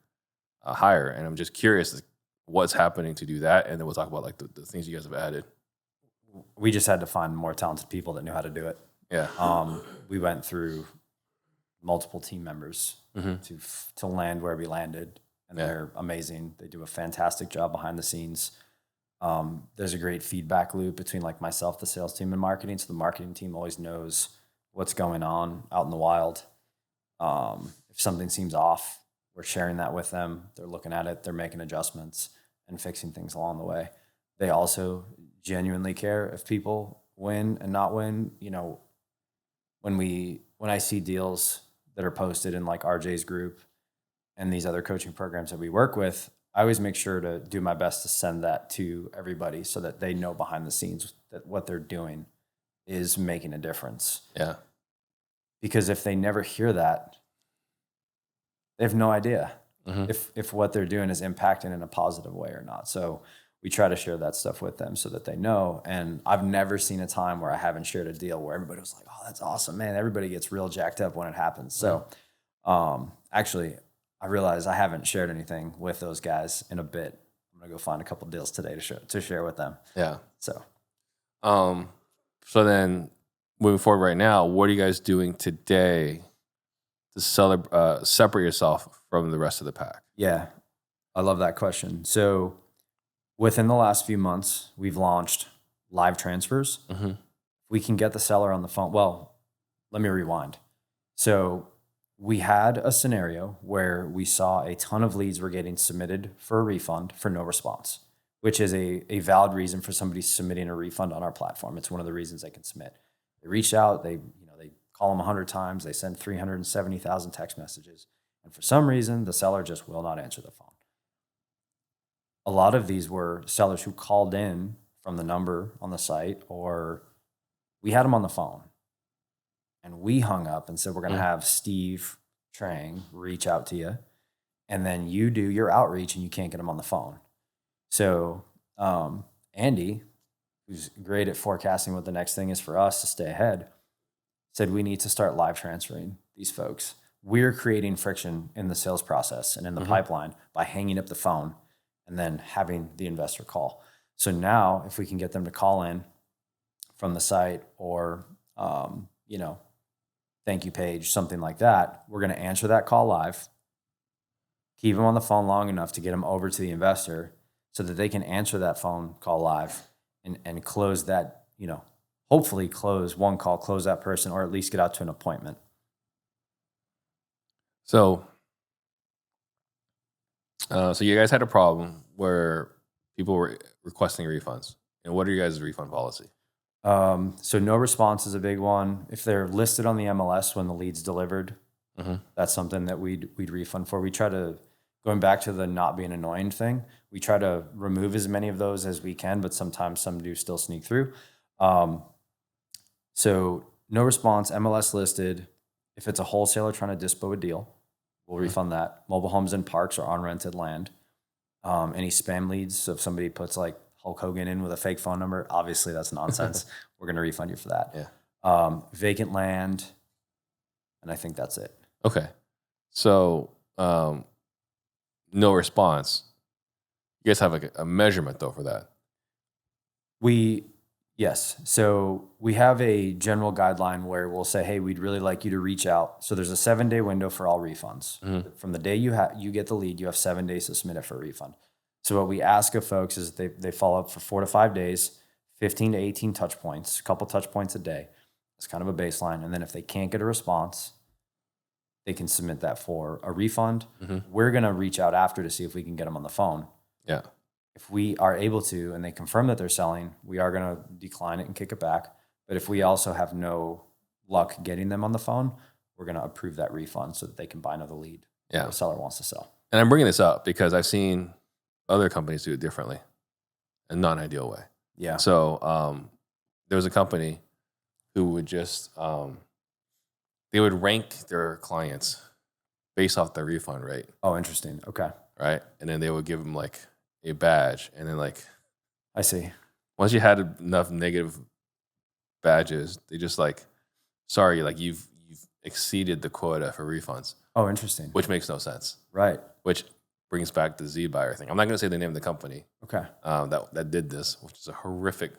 higher, and I'm just curious what's happening to do that, and then we'll talk about like the things you guys have added. We just had to find more talented people that knew how to do it. Yeah. We went through multiple team members to land where we landed, and they're amazing. They do a fantastic job behind the scenes. There's a great feedback loop between like myself, the sales team, and marketing. So the marketing team always knows what's going on out in the wild. If something seems off, we're sharing that with them. They're looking at it, they're making adjustments and fixing things along the way. They also genuinely care if people win and not win. When I see deals that are posted in like RJ's group and these other coaching programs that we work with, I always make sure to do my best to send that to everybody so that they know behind the scenes that what they're doing is making a difference. Yeah. Because if they never hear that, they have no idea if what they're doing is impacting in a positive way or not. So we try to share that stuff with them so that they know. And I've never seen a time where I haven't shared a deal where everybody was like, oh, that's awesome, man. Everybody gets real jacked up when it happens. So actually, I realized I haven't shared anything with those guys in a bit. I'm going to go find a couple deals today to share with them. Yeah. So then moving forward right now, what are you guys doing today to separate yourself from the rest of the pack? Yeah. I love that question. So within the last few months, we've launched live transfers. We can get the seller on the phone. Well, let me rewind. So we had a scenario where we saw a ton of leads were getting submitted for a refund for no response, which is a valid reason for somebody submitting a refund on our platform. It's one of the reasons they can submit. They reach out, they call them 100 times, they send 370,000 text messages, and for some reason, the seller just will not answer the phone. A lot of these were sellers who called in from the number on the site, or we had them on the phone. And we hung up and said, we're going to have Steve Trang reach out to you. And then you do your outreach and you can't get them on the phone. So Andy, who's great at forecasting what the next thing is for us to stay ahead, said we need to start live transferring these folks. We're creating friction in the sales process and in the pipeline by hanging up the phone and then having the investor call. So now if we can get them to call in from the site or, thank you page, something like that, we're going to answer that call live, keep them on the phone long enough to get them over to the investor so that they can answer that phone call live and close that, hopefully close one call, close that person, or at least get out to an appointment. So you guys had a problem where people were requesting refunds. And what are your guys' refund policy? So no response is a big one. If they're listed on the MLS when the lead's delivered, that's something that we'd refund for. We try to, going back to the not being annoying thing, we try to remove as many of those as we can, but sometimes some do still sneak through. So no response, MLS listed. If it's a wholesaler trying to dispo a deal, we'll refund that. Mobile homes and parks are on rented land. Any spam leads, so if somebody puts like Hulk Hogan in with a fake phone number, obviously that's nonsense. We're going to refund you for that. Yeah. Vacant land, and I think that's it. Okay. So no response. You guys have like a measurement though for that? Yes. So we have a general guideline where we'll say, hey, we'd really like you to reach out. So there's a 7-day window for all refunds. From the day you get the lead, you have 7 days to submit it for a refund. So what we ask of folks is they follow up for 4 to 5 days, 15 to 18 touch points, a couple touch points a day. It's kind of a baseline. And then if they can't get a response, they can submit that for a refund. We're going to reach out after to see if we can get them on the phone. Yeah. If we are able to, and they confirm that they're selling, we are going to decline it and kick it back. But if we also have no luck getting them on the phone, we're going to approve that refund so that they can buy another lead. Yeah. The seller wants to sell. And I'm bringing this up because I've seen other companies do it differently, a non-ideal way. Yeah. So there was a company who would just, they would rank their clients based off their refund rate. Oh, interesting. Okay. Right. And then they would give them like a badge. And then like, I see. Once you had enough negative badges, they just like, sorry, like you've exceeded the quota for refunds. Oh, interesting. Which makes no sense. Right. Which brings back the Z buyer thing. I'm not going to say the name of the company. Okay. That did this, which is a horrific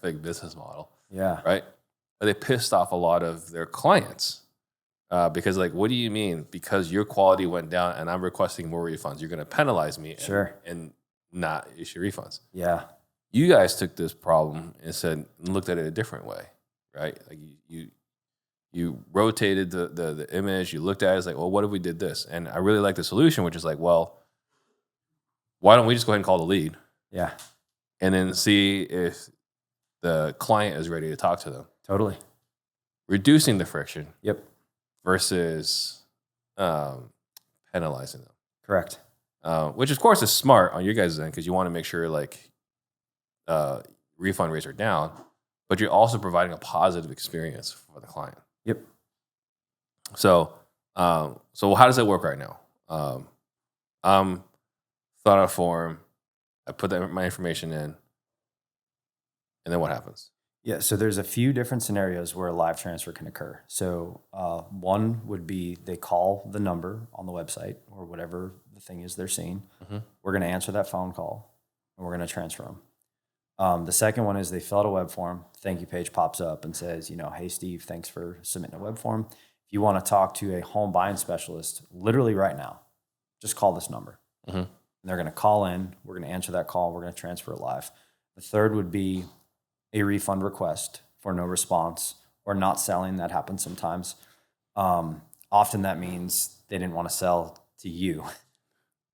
business model. Yeah. Right. But they pissed off a lot of their clients because like, what do you mean? Because your quality went down and I'm requesting more refunds, you're going to penalize me and not issue refunds. Yeah. You guys took this problem and looked at it a different way, right? Like you rotated the image, you looked at it, it's like, well, what if we did this? And I really like the solution, which is like, well, why don't we just go ahead and call the lead? Yeah. And then see if the client is ready to talk to them. Totally. Reducing the friction. Yep. Versus penalizing them. Correct. Which of course is smart on your guys' end because you want to make sure like refund rates are down, but you're also providing a positive experience for the client. Yep. So how does it work right now? I'm thought out a form, I put my information in, and then what happens? Yeah, so there's a few different scenarios where a live transfer can occur. So one would be they call the number on the website or whatever the thing is they're seeing. We're going to answer that phone call and we're going to transfer them. The second one is they fill out a web form. Thank you page pops up and says, hey, Steve, thanks for submitting a web form. If you want to talk to a home buying specialist, literally right now, just call this number. and they're going to call in. We're going to answer that call. We're going to transfer it live. The third would be a refund request for no response or not selling. That happens sometimes. Often that means they didn't want to sell to you.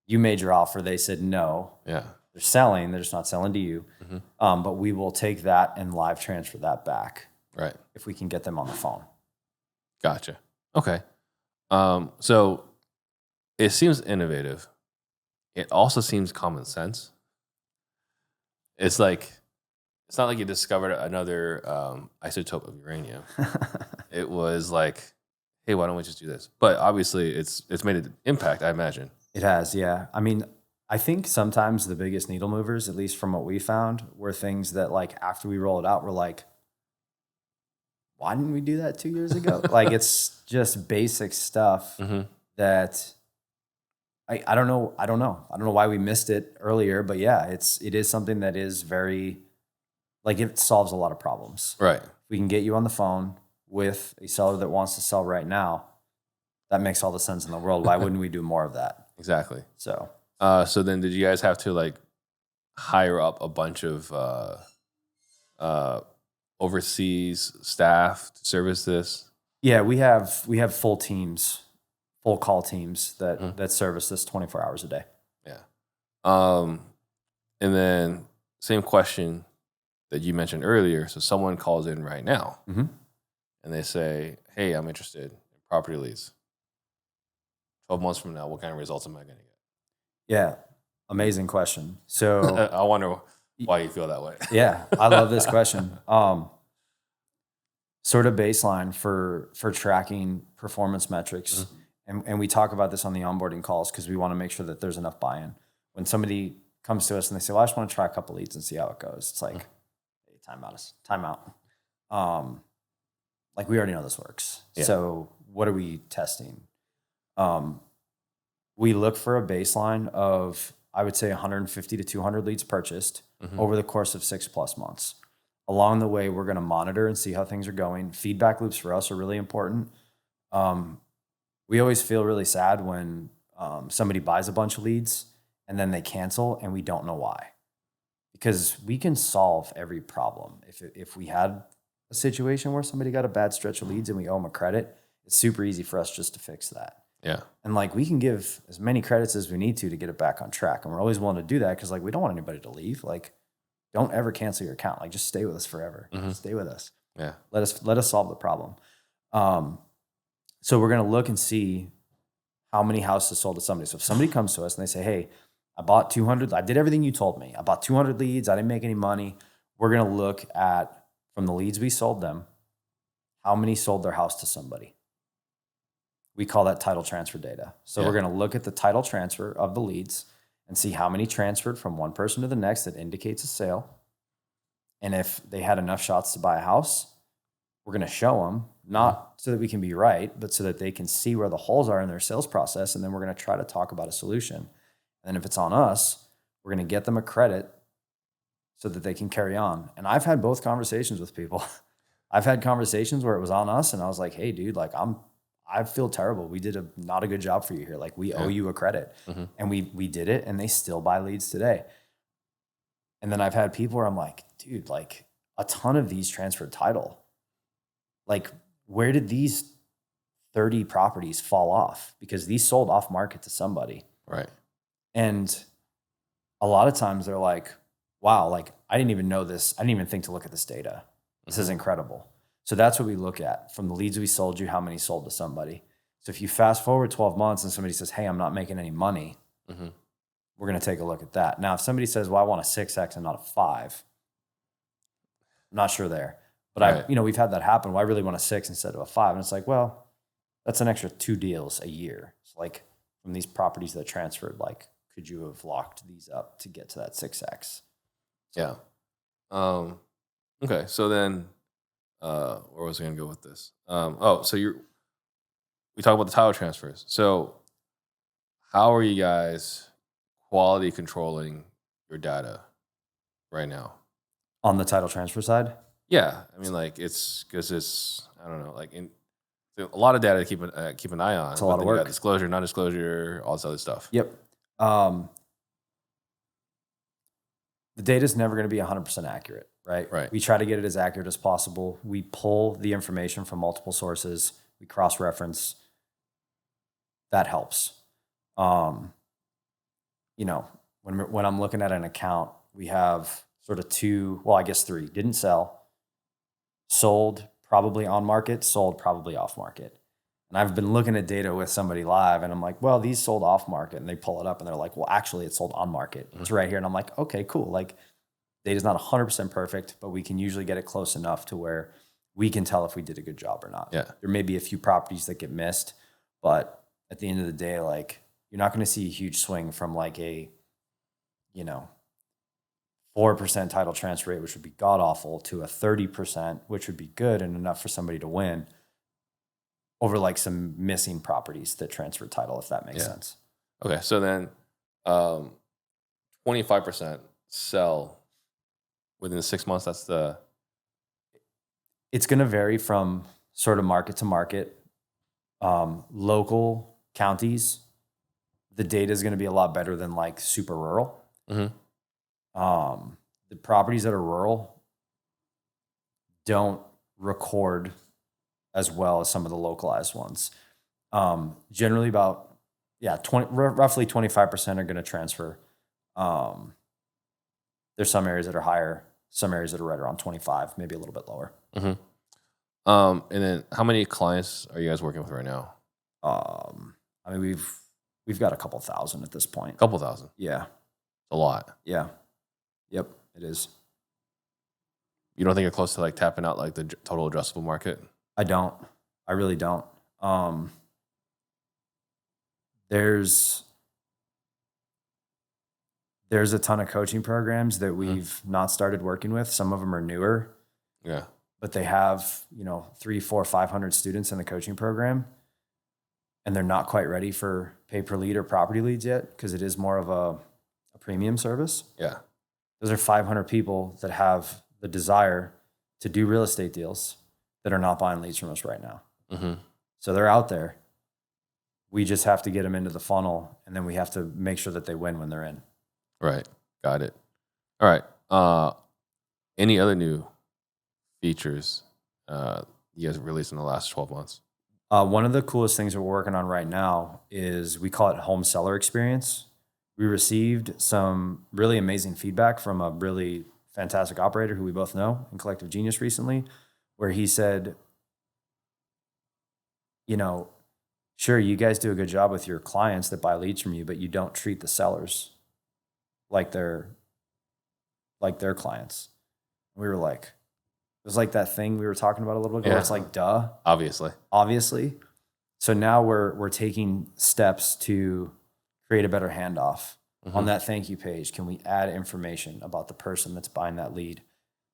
You made your offer. They said no. Yeah. They're selling. They're just not selling to you. But we will take that and live transfer that back. Right. If we can get them on the phone. Gotcha. Okay. So it seems innovative. It also seems common sense. It's like, it's not like you discovered another isotope of uranium. It was like, hey, why don't we just do this? But obviously it's made an impact, I imagine. It has, yeah. I mean, I think sometimes the biggest needle movers, at least from what we found, were things that like after we roll it out, we're like, why didn't we do that 2 years ago? Like it's just basic stuff that I don't know. I don't know why we missed it earlier, but yeah, it is something that is very, like it solves a lot of problems. Right. We can get you on the phone with a seller that wants to sell right now. That makes all the sense in the world. Why wouldn't we do more of that? Exactly. So then did you guys have to like hire up a bunch of overseas staff to service this? yeah, we have full teams, full call teams that service this 24 hours a day. Yeah. And then same question that you mentioned earlier. So someone calls in right now and they say, hey, I'm interested in property leads. 12 months from now, what kind of results am I going to get? Yeah, amazing question. So I wonder why you feel that way. yeah, I love this question. Sort of baseline for tracking performance metrics. And we talk about this on the onboarding calls because we want to make sure that there's enough buy-in. When somebody comes to us and they say, well, I just want to try a couple leads and see how it goes. It's like, hey, time out. Like we already know this works. Yeah. So what are we testing? We look for a baseline of, I would say 150 to 200 leads purchased over the course of 6+ months. Along the way, we're going to monitor and see how things are going. Feedback loops for us are really important. We always feel really sad when somebody buys a bunch of leads and then they cancel and we don't know why. Because we can solve every problem. If we had a situation where somebody got a bad stretch of leads and we owe them a credit, it's super easy for us just to fix that. Yeah. And like we can give as many credits as we need to get it back on track. And we're always willing to do that because like we don't want anybody to leave. Like don't ever cancel your account. Like just stay with us forever. Stay with us. Yeah. Let us solve the problem. So we're going to look and see how many houses sold to somebody. So if somebody comes to us and they say, hey, I bought 200, I did everything you told me. I bought 200 leads. I didn't make any money. We're going to look at, from the leads we sold them, how many sold their house to somebody. We call that title transfer data. So we're going to look at the title transfer of the leads and see how many transferred from one person to the next that indicates a sale. And if they had enough shots to buy a house, we're going to show them, not so that we can be right, but so that they can see where the holes are in their sales process. And then we're going to try to talk about a solution. And then if it's on us, we're going to get them a credit so that they can carry on. And I've had both conversations with people. I've had conversations where it was on us and I was like, hey dude, like I feel terrible. We did not a good job for you here. Like we owe you a credit. And we did it and they still buy leads today. And then I've had people where I'm like, dude, like a ton of these transferred title. Like where did these 30 properties fall off? Because these sold off market to somebody. Right. And a lot of times they're like, wow, like I didn't even know this. I didn't even think to look at this data. This is incredible. So that's what we look at from the leads we sold you, how many sold to somebody. So if you fast forward 12 months and somebody says, hey, I'm not making any money, we're going to take a look at that. Now, if somebody says, well, I want a 6X and not a 5, I'm not sure there. But we've had that happen. Well, I really want a 6 instead of a 5. And it's like, well, that's an extra 2 deals a year. It's like from these properties that transferred, like, could you have locked these up to get to that 6X? Yeah. Okay. So then, where was I going to go with this? So we talk about the title transfers. So how are you guys quality controlling your data right now? On the title transfer side? Yeah. I mean, like it's I don't know, like a lot of data to keep an eye on. It's a lot of work. Disclosure, non-disclosure, all this other stuff. Yep. the data is never going to be 100% accurate, right? Right. We try to get it as accurate as possible. We pull the information from multiple sources. We cross-reference. That helps. You know, when I'm looking at an account, we have sort of three. Didn't sell, sold probably on market, sold probably off market. And I've been looking at data with somebody live, and I'm like, well, these sold off market, and they pull it up, and they're like, well, actually, it sold on market. It's right here, and I'm like, okay, cool. Like, data's not 100% perfect, but we can usually get it close enough to where we can tell if we did a good job or not. Yeah. There may be a few properties that get missed, but at the end of the day, like, you're not going to see a huge swing from like a, 4% title transfer rate, which would be god awful, to a 30%, which would be good and enough for somebody to win, over like some missing properties that transfer title, if that makes sense. Okay. So then 25% sell within 6 months. It's going to vary from sort of market to market. Local counties, the data is going to be a lot better than like super rural. The properties that are rural don't record as well as some of the localized ones. Generally about, roughly 25% are going to transfer. There's some areas that are higher, some areas that are right around 25, maybe a little bit lower. And then how many clients are you guys working with right now? I mean, we've got a couple thousand at this point. A couple thousand. Yeah. A lot. Yeah. Yep, it is. You don't think you're close to like tapping out like the total addressable market? I don't. I really don't. There's a ton of coaching programs that we've not started working with. Some of them are newer. Yeah. But they have, 300, 400, 500 students in the coaching program, and they're not quite ready for pay per lead or property leads yet, because it is more of a premium service. Yeah. Those are 500 people that have the desire to do real estate deals that are not buying leads from us right now. So they're out there. We just have to get them into the funnel, and then we have to make sure that they win when they're in. Right. Got it. All right. Any other new features you guys released in the last 12 months? One of the coolest things that we're working on right now is we call it home seller experience. We received some really amazing feedback from a really fantastic operator who we both know in Collective Genius recently, where he said, sure, you guys do a good job with your clients that buy leads from you, but you don't treat the sellers like they're clients. We were like, it was like that thing we were talking about a little ago. Yeah. Where it's like, duh. Obviously. So now we're taking steps to create a better handoff. On that thank you page. Can we add information about the person that's buying that lead,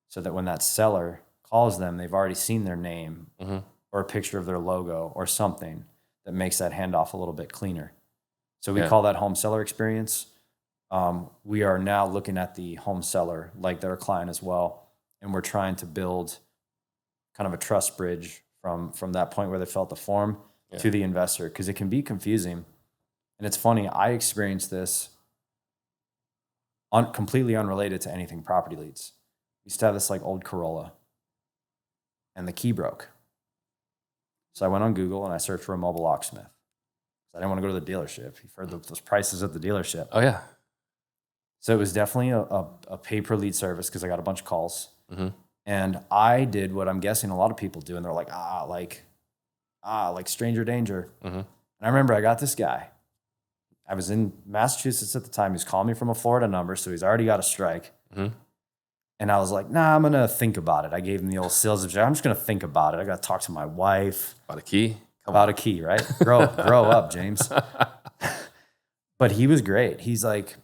so that when that seller calls them, they've already seen their name or a picture of their logo or something that makes that handoff a little bit cleaner. So we call that home seller experience. We are now looking at the home seller like they're a client as well. And we're trying to build kind of a trust bridge from that point where they fill out the form to the investor, because it can be confusing. And it's funny, I experienced this completely unrelated to anything property leads. We used to have this like old Corolla, and the key broke. So I went on Google and I searched for a mobile locksmith. I didn't want to go to the dealership. You've heard those prices at the dealership. Oh, yeah. So it was definitely a pay per lead service, because I got a bunch of calls. And I did what I'm guessing a lot of people do, and they're like, like stranger danger. And I remember I got this guy. I was in Massachusetts at the time. He's calling me from a Florida number, so he's already got a strike. And I was like, nah, I'm going to think about it. I gave him the old sales objective. I'm just going to think about it. I got to talk to my wife. About a key? About a key, right? Grow up, James. But he was great. He's like,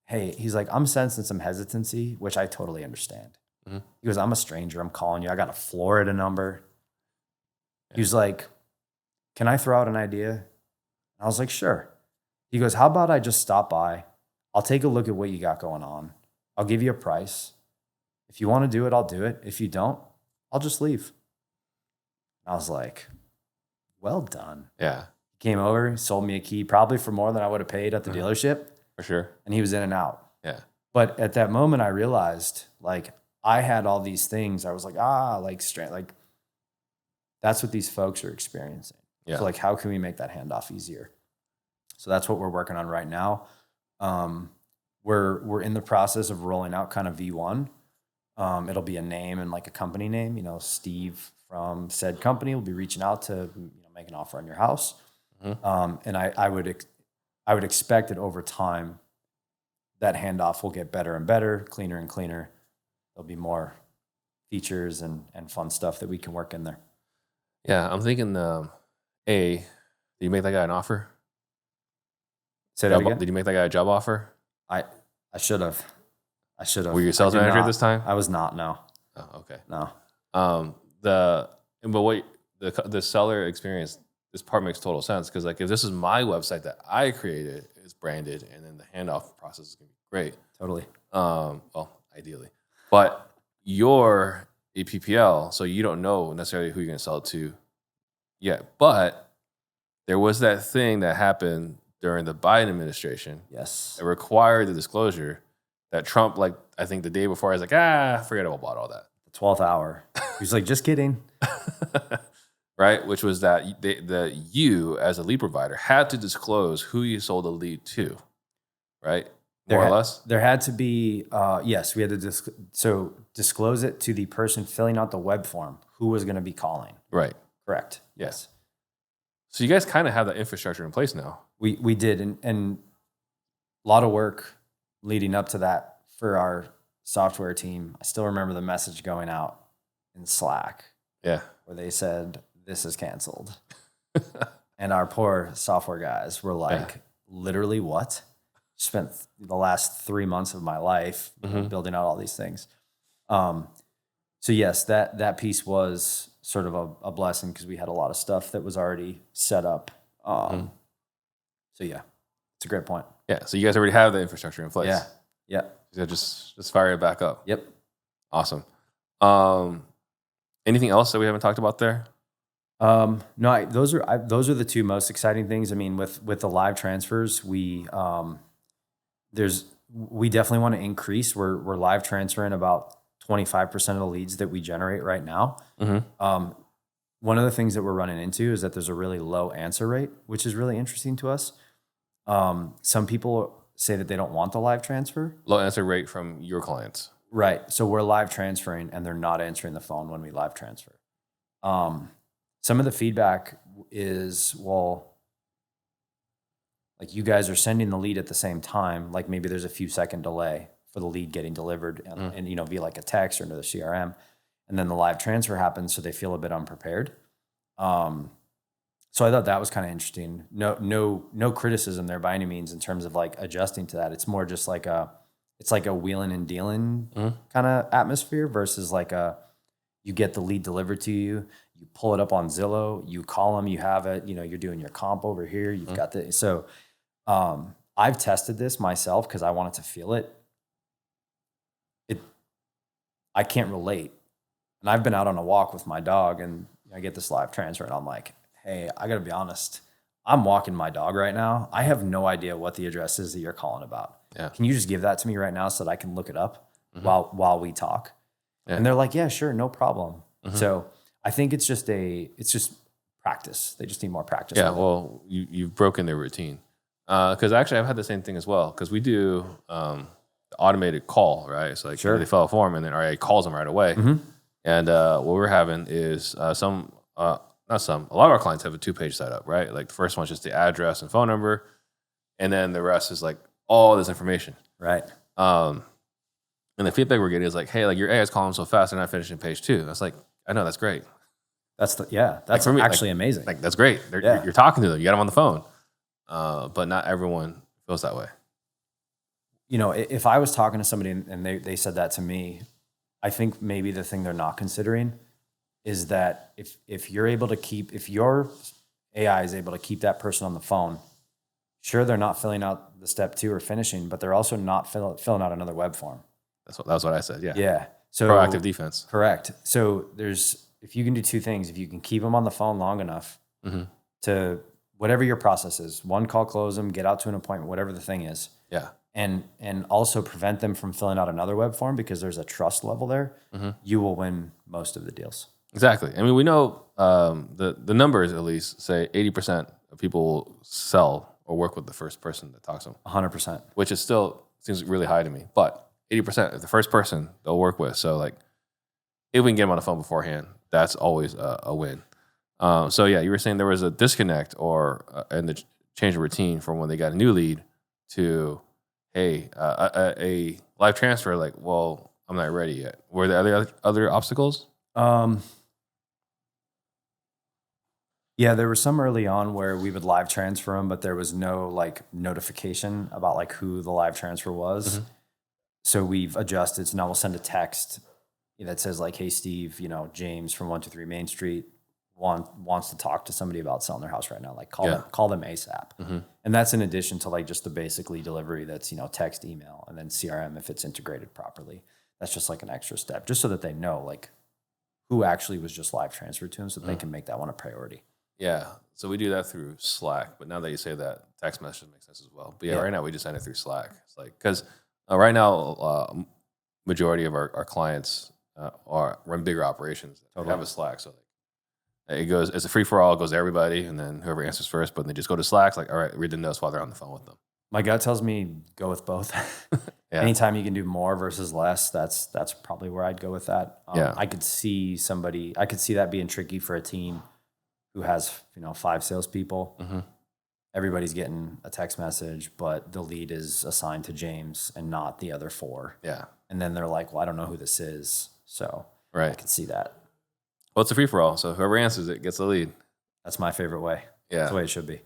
hey, I'm sensing some hesitancy, which I totally understand. He goes, I'm a stranger. I'm calling you. I got a Florida number. He was like, can I throw out an idea? I was like, sure. He goes, how about I just stop by? I'll take a look at what you got going on. I'll give you a price. If you want to do it, I'll do it. If you don't, I'll just leave. I was like, well done. Yeah. He came over, sold me a key, probably for more than I would have paid at the dealership. For sure. And he was in and out. Yeah. But at that moment, I realized like I had all these things. I was like, like that's what these folks are experiencing. Yeah. So like, how can we make that handoff easier? So that's what we're working on right now. We're in the process of rolling out kind of V1. It'll be a name and like a company name. You know, Steve from said company will be reaching out to make an offer on your house. And I would expect that over time, that handoff will get better and better, cleaner and cleaner. There'll be more features and fun stuff that we can work in there. Yeah, I'm thinking, did you make that guy an offer? Say that again? Did you make that guy a job offer? I should have. Were you a sales manager this time? I was not, no. Oh, okay. No. The seller experience, this part makes total sense because like if this is my website that I created, it's branded, and then the handoff process is gonna be great. Totally. Well, ideally. But you're a PPL, so you don't know necessarily who you're gonna sell it to yet. But there was that thing that happened during the Biden administration. Yes. That required the disclosure that Trump, like, I think the day before, I was like, forget about all that. The 12th hour. He's like, just kidding. Right? Which was that you, as a lead provider, had to disclose who you sold the lead to, right? More or less? There had to be, yes, we had to disclose it to the person filling out the web form who was going to be calling. Right. Correct. Yes. So you guys kind of have that infrastructure in place now. We did, and a lot of work leading up to that for our software team. I still remember the message going out in Slack. Yeah. Where they said, this is canceled. And our poor software guys were like, literally what? Spent the last 3 months of my life building out all these things. So yes, that piece was sort of a blessing because we had a lot of stuff that was already set up. So yeah, it's a great point. Yeah. So you guys already have the infrastructure in place. Yeah. Yeah. So just fire it back up. Yep. Awesome. Anything else that we haven't talked about there? No, those are the two most exciting things. I mean, with the live transfers, we definitely want to increase. We're live transferring about 25% of the leads that we generate right now. One of the things that we're running into is that there's a really low answer rate, which is really interesting to us. Some people say that they don't want the live transfer. Low answer rate from your clients. Right. So we're live transferring and they're not answering the phone when we live transfer. Some of the feedback is, well, like you guys are sending the lead at the same time, like maybe there's a few second delay for the lead getting delivered and via like a text or into the CRM, and then the live transfer happens, so they feel a bit unprepared. So I thought that was kind of interesting. No criticism there by any means in terms of like adjusting to that. It's more just like it's like a wheeling and dealing kind of atmosphere versus like you get the lead delivered to you, you pull it up on Zillow, you call them, you have it, you're doing your comp over here, you've got the, so I've tested this myself because I wanted to feel it. I can't relate. And I've been out on a walk with my dog and I get this live transfer and I'm like, hey, I got to be honest. I'm walking my dog right now. I have no idea what the address is that you're calling about. Yeah. Can you just give that to me right now so that I can look it up while we talk? Yeah. And they're like, yeah, sure. No problem. So I think it's just practice. They just need more practice. Yeah. Well, you've broken their routine. Cause actually I've had the same thing as well. Cause we do, the automated call, right? So like they fill a form and then RA calls them right away. And what we're having is a lot of our clients have a 2-page setup, right? Like the first one's just the address and phone number. And then the rest is like all this information. Right. And the feedback we're getting is like, hey, like your AI is calling so fast, they're not finishing page 2. That's like, I know, that's great. That's like actually amazing. Like that's great. You're talking to them, you got them on the phone. But not everyone feels that way. If I was talking to somebody and they said that to me, I think maybe the thing they're not considering is that if your AI is able to keep that person on the phone, sure, they're not filling out the step 2 or finishing, but they're also not filling out another web form. That's what I said. Yeah. Yeah. So proactive defense. Correct. So if you can do 2 things, if you can keep them on the phone long enough to whatever your process is, 1 call, close them, get out to an appointment, whatever the thing is. Yeah. and also prevent them from filling out another web form because there's a trust level there, you will win most of the deals. Exactly. I mean, we know the numbers at least say 80% of people will sell or work with the first person that talks to them. 100%. Which is still seems really high to me. But 80% is the first person they'll work with. So like, if we can get them on the phone beforehand, that's always a win. So yeah, you were saying there was a disconnect or in the change of routine from when they got a new lead to, hey, a live transfer. Like, well, I'm not ready yet. Were there other obstacles? Yeah, there was some early on where we would live transfer them, but there was no like notification about like who the live transfer was. So we've adjusted. So now we'll send a text that says like, hey, Steve, James from 123 Main Street wants to talk to somebody about selling their house right now. Like call them ASAP. And that's in addition to like just the basic lead delivery that's, text, email, and then CRM if it's integrated properly. That's just like an extra step, just so that they know like who actually was just live transferred to them so that they can make that one a priority. Yeah. So we do that through Slack. But now that you say that, text message makes sense as well. But right now we just send it through Slack. It's like, because right now, majority of our clients run bigger operations. They have a Slack. So like, it's a free for all, it goes to everybody, and then whoever answers first, but they just go to Slack. It's like, all right, read the notes while they're on the phone with them. My gut tells me go with both. Anytime you can do more versus less, that's probably where I'd go with that. I could see that being tricky for a team who has 5 salespeople. Everybody's getting a text message, but the lead is assigned to James and not the other 4. Yeah. And then they're like, well, I don't know who this is. So I can see that. Well, it's a free-for-all, so whoever answers it gets the lead. That's my favorite way. Yeah. That's the way it should be.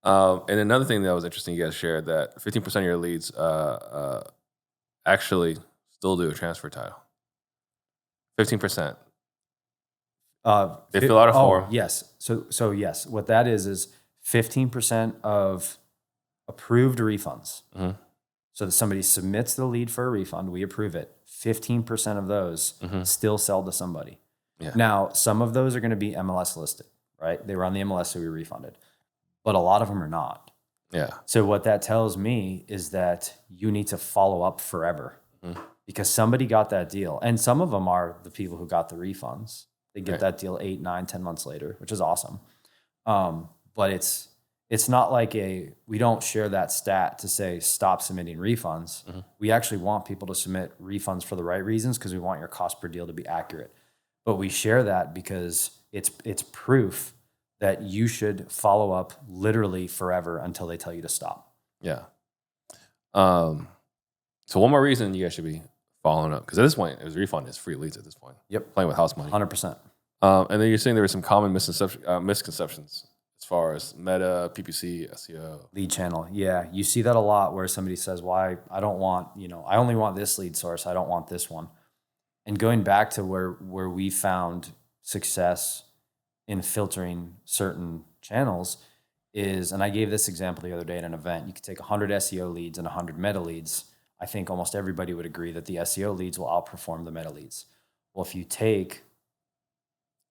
And another thing that was interesting, you guys shared that 15% of your leads actually still do a transfer title. 15%. They fill out a form. Yes. So yes, what that is 15% of approved refunds. So that somebody submits the lead for a refund, we approve it. 15% of those still sell to somebody. Yeah. Now, some of those are going to be MLS listed, right? They were on the MLS, so we refunded. But a lot of them are not. Yeah. So what that tells me is that you need to follow up forever because somebody got that deal. And some of them are the people who got the refunds. They get that deal 8, 9, 10 months later, which is awesome. But it's not like we don't share that stat to say stop submitting refunds. We actually want people to submit refunds for the right reasons because we want your cost per deal to be accurate. But we share that because it's proof that you should follow up literally forever until they tell you to stop. Yeah. So one more reason you guys should be following up, because at this point, it was refund is free leads at this point. Yep. Playing with house money. 100%. And then you're saying there were some common misconceptions as far as meta, PPC, SEO. Lead channel. Yeah. You see that a lot where somebody says, why I don't want, I only want this lead source. I don't want this one. And going back to where we found success in filtering certain channels is, and I gave this example the other day at an event, you could take 100 SEO leads and 100 meta leads. I think almost everybody would agree that the SEO leads will outperform the meta leads. Well, if you take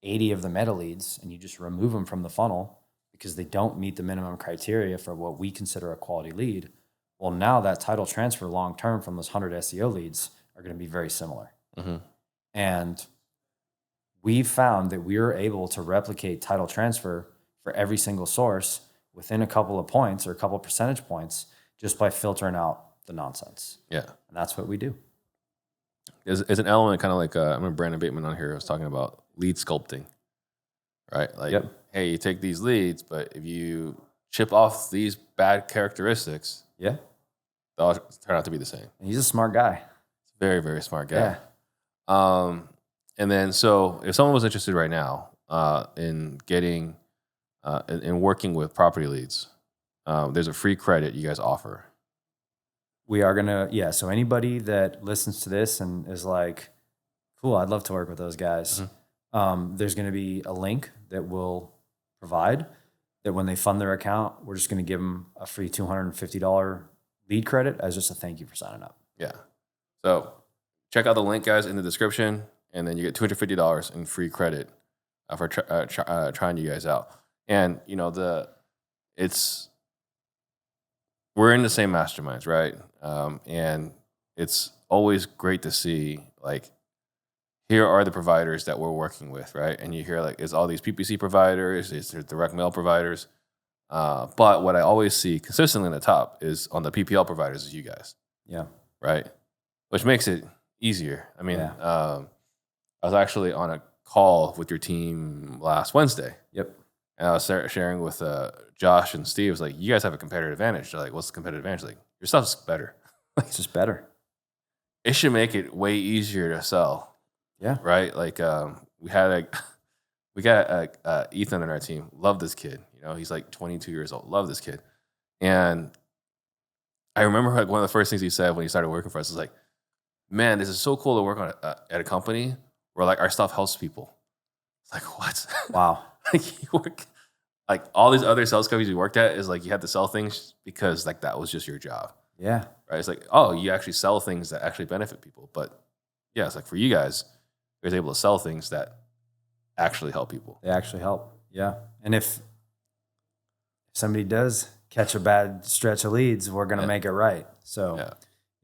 80 of the meta leads and you just remove them from the funnel because they don't meet the minimum criteria for what we consider a quality lead, well, now that title transfer long-term from those 100 SEO leads are going to be very similar. And we found that we were able to replicate title transfer for every single source within a couple of points or a couple of percentage points just by filtering out the nonsense. Yeah. And that's what we do. It's an element kind of like, I remember Brandon Bateman on here was talking about lead sculpting, right? Like, hey, you take these leads, but if you chip off these bad characteristics, they'll turn out to be the same. And he's a smart guy. Very, very smart guy. Yeah. And then, so if someone was interested right now in getting, in working with property leads, there's a free credit you guys offer. We are going to, so anybody that listens to this and is like, cool, I'd love to work with those guys. There's going to be a link that we'll provide that when they fund their account, we're just going to give them a free $250 lead credit as just a thank you for signing up. Yeah. So check out the link, guys, in the description, and then you get $250 in free credit for trying you guys out. And, it's we're in the same masterminds, right? And it's always great to see, like, here are the providers that we're working with, right? And you hear, like, it's all these PPC providers, it's their direct mail providers. But what I always see consistently in the top is on the PPL providers is you guys. Yeah. Right? Which makes it easier. I mean, Yeah. I was actually on a call with your team last Wednesday. Yep. And I was sharing with Josh and Steve. I was like, you guys have a competitive advantage. They're like, what's the competitive advantage? Like, your stuff's better. It's just better. It should make it way easier to sell. Yeah. Right? Like, we got Ethan on our team. Love this kid. You know, he's like 22 years old. Love this kid. And I remember, like, one of the first things he said when he started working for us was like, man, this is so cool to work on at a company where, like, our stuff helps people. It's like, what? Wow. Like, you work, like, all these other sales companies you worked at is like you had to sell things because, like, that was just your job. Yeah. Right? It's like, oh, you actually sell things that actually benefit people. But yeah, it's like for you guys, you guys able to sell things that actually help people. They actually help. Yeah. And if somebody does catch a bad stretch of leads, we're going to make it right. So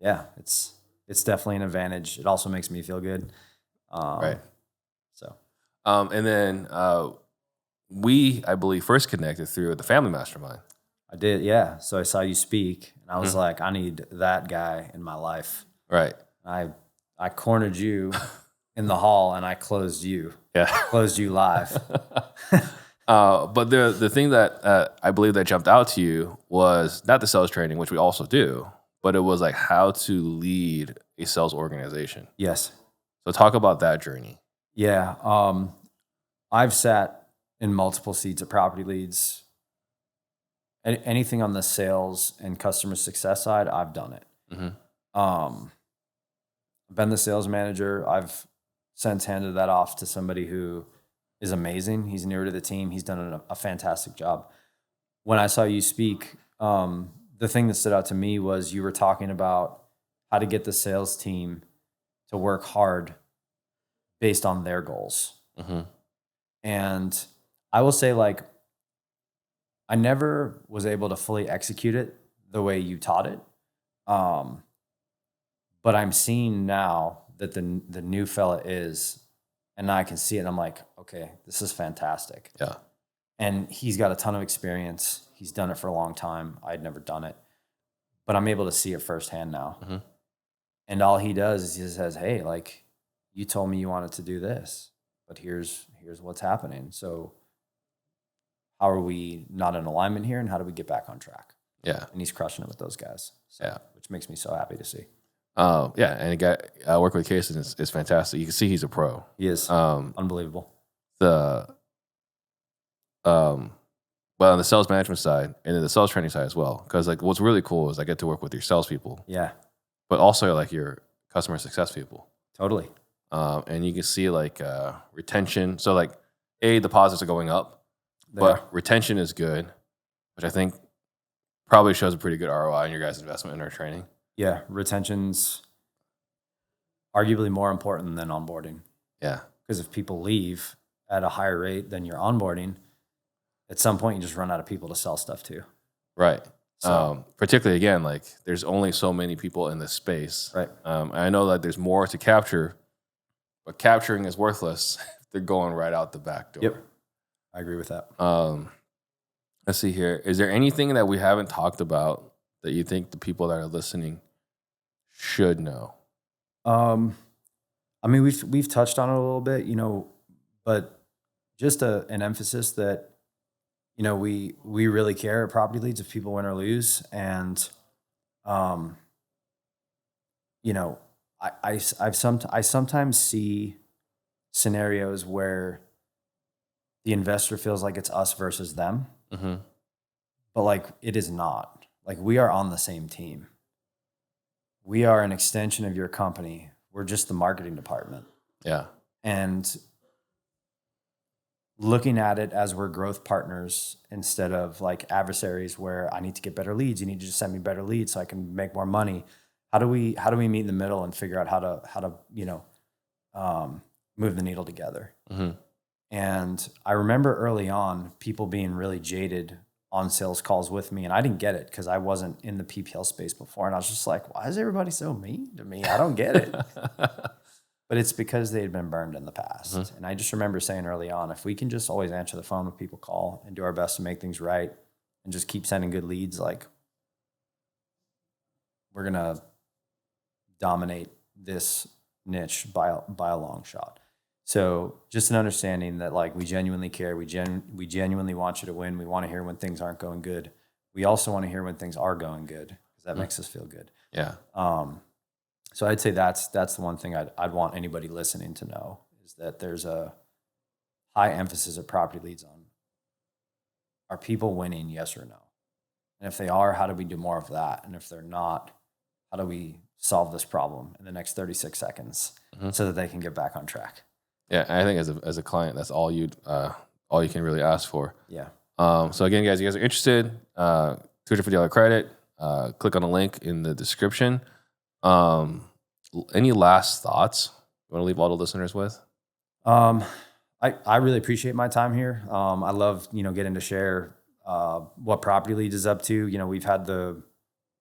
yeah, it's definitely an advantage. It also makes me feel good. Right. So, and then we, I believe, first connected through the family mastermind. I did. Yeah. So I saw you speak and I was like, I need that guy in my life. Right. I cornered you in the hall and I closed you. Yeah. Closed you live. But the thing that I believe that jumped out to you was not the sales training, which we also do, but it was like how to lead a sales organization. Yes. So talk about that journey. Yeah. I've sat in multiple seats at PropertyLeads. Anything on the sales and customer success side, I've done it. Mm-hmm. I've been the sales manager. I've since handed that off to somebody who is amazing. He's newer to the team. He's done a fantastic job. When I saw you speak, the thing that stood out to me was you were talking about how to get the sales team to work hard based on their goals. Mm-hmm. And I will say, like, I never was able to fully execute it the way you taught it. But I'm seeing now that the new fella is, and I can see it and I'm like, okay, this is fantastic. Yeah. And he's got a ton of experience. He's done it for a long time. I'd never done it, but I'm able to see it firsthand now. Mm-hmm. And all he does is he says, hey, like, you told me you wanted to do this, but here's what's happening. So how are we not in alignment here? And how do we get back on track? Yeah. And he's crushing it with those guys. So, yeah. Which makes me so happy to see. Yeah. And he got working with Casey is fantastic. You can see he's a pro. He is unbelievable. Well, on the sales management side and then the sales training side as well. Because, like, what's really cool is I get to work with your salespeople. Yeah. But also, like, your customer success people. Totally. And you can see, like, retention. So, like, the deposits are going up, but retention is good, which I think probably shows a pretty good ROI in your guys' investment in our training. Yeah, retention's arguably more important than onboarding. Yeah. Because if people leave at a higher rate than you're onboarding, at some point you just run out of people to sell stuff to. Right. So, particularly, again, like, there's only so many people in this space. right. I know that there's more to capture, but capturing is worthless if they're going right out the back door. Yep. I agree with that. Let's see here. Is there anything that we haven't talked about that you think the people that are listening should know? I mean, we've touched on it a little bit, you know, but just an emphasis that, you know, we really care at PropertyLeads if people win or lose. And, you know, I sometimes see scenarios where the investor feels like it's us versus them, Mm-hmm. but, like, it is not. Like, we are on the same team. We are an extension of your company. We're just the marketing department. Yeah. And looking at it as we're growth partners instead of, like, adversaries where I need to get better leads. You need to just send me better leads so I can make more money. How do we meet in the middle and figure out how to you know, move the needle together? Mm-hmm. And I remember early on people being really jaded on sales calls with me, and I didn't get it because I wasn't in the PPL space before, and I was just like, why is everybody so mean to me? I don't get it. But it's because they had been burned in the past. Mm-hmm. And I just remember saying early on, if we can just always answer the phone when people call and do our best to make things right and just keep sending good leads, like, we're going to dominate this niche by a long shot. So just an understanding that, like, we genuinely care. We genuinely want you to win. We want to hear when things aren't going good. We also want to hear when things are going good, because that makes us feel good. Yeah. So I'd say that's the one thing I'd want anybody listening to know, is that there's a high emphasis at Property Leads on, are people winning, yes or no? And if they are, how do we do more of that? And if they're not, how do we solve this problem in the next 36 seconds so that they can get back on track? Yeah, I think as a client, that's all you can really ask for. Yeah. So again, guys, you guys are interested, $250 credit. Click on the link in the description. Any last thoughts you want to leave all the listeners with? I really appreciate my time here. I love, getting to share what Property Leads is up to. We've had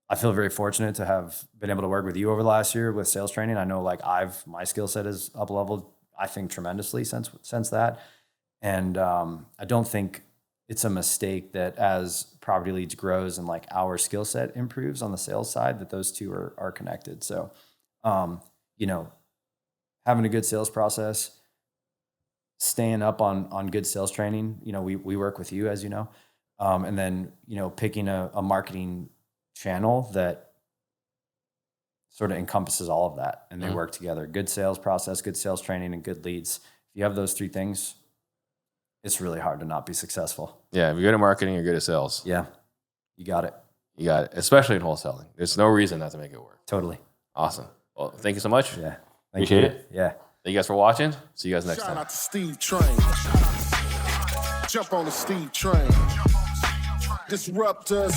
I feel very fortunate to have been able to work with you over the last year with sales training. I know, like, my skill set is up leveled, I think, tremendously since that. And I don't think it's a mistake that as Property Leads grows and, like, our skill set improves on the sales side, that those two are connected. So, having a good sales process, staying up on good sales training. We work with you, as you know, and then, picking a marketing channel that sort of encompasses all of that, and they work together. Good sales process, good sales training, and good leads. If you have those three things, it's really hard to not be successful. Yeah, if you're good at marketing, you're good at sales. Yeah, you got it. You got it, especially in wholesaling. There's no reason not to make it work. Totally. Awesome. Well, thank you so much. Yeah. Appreciate it. Yeah. Thank you guys for watching. See you guys next time. Shout out to Steve Trang. Jump on the Steve Trang. Disruptors.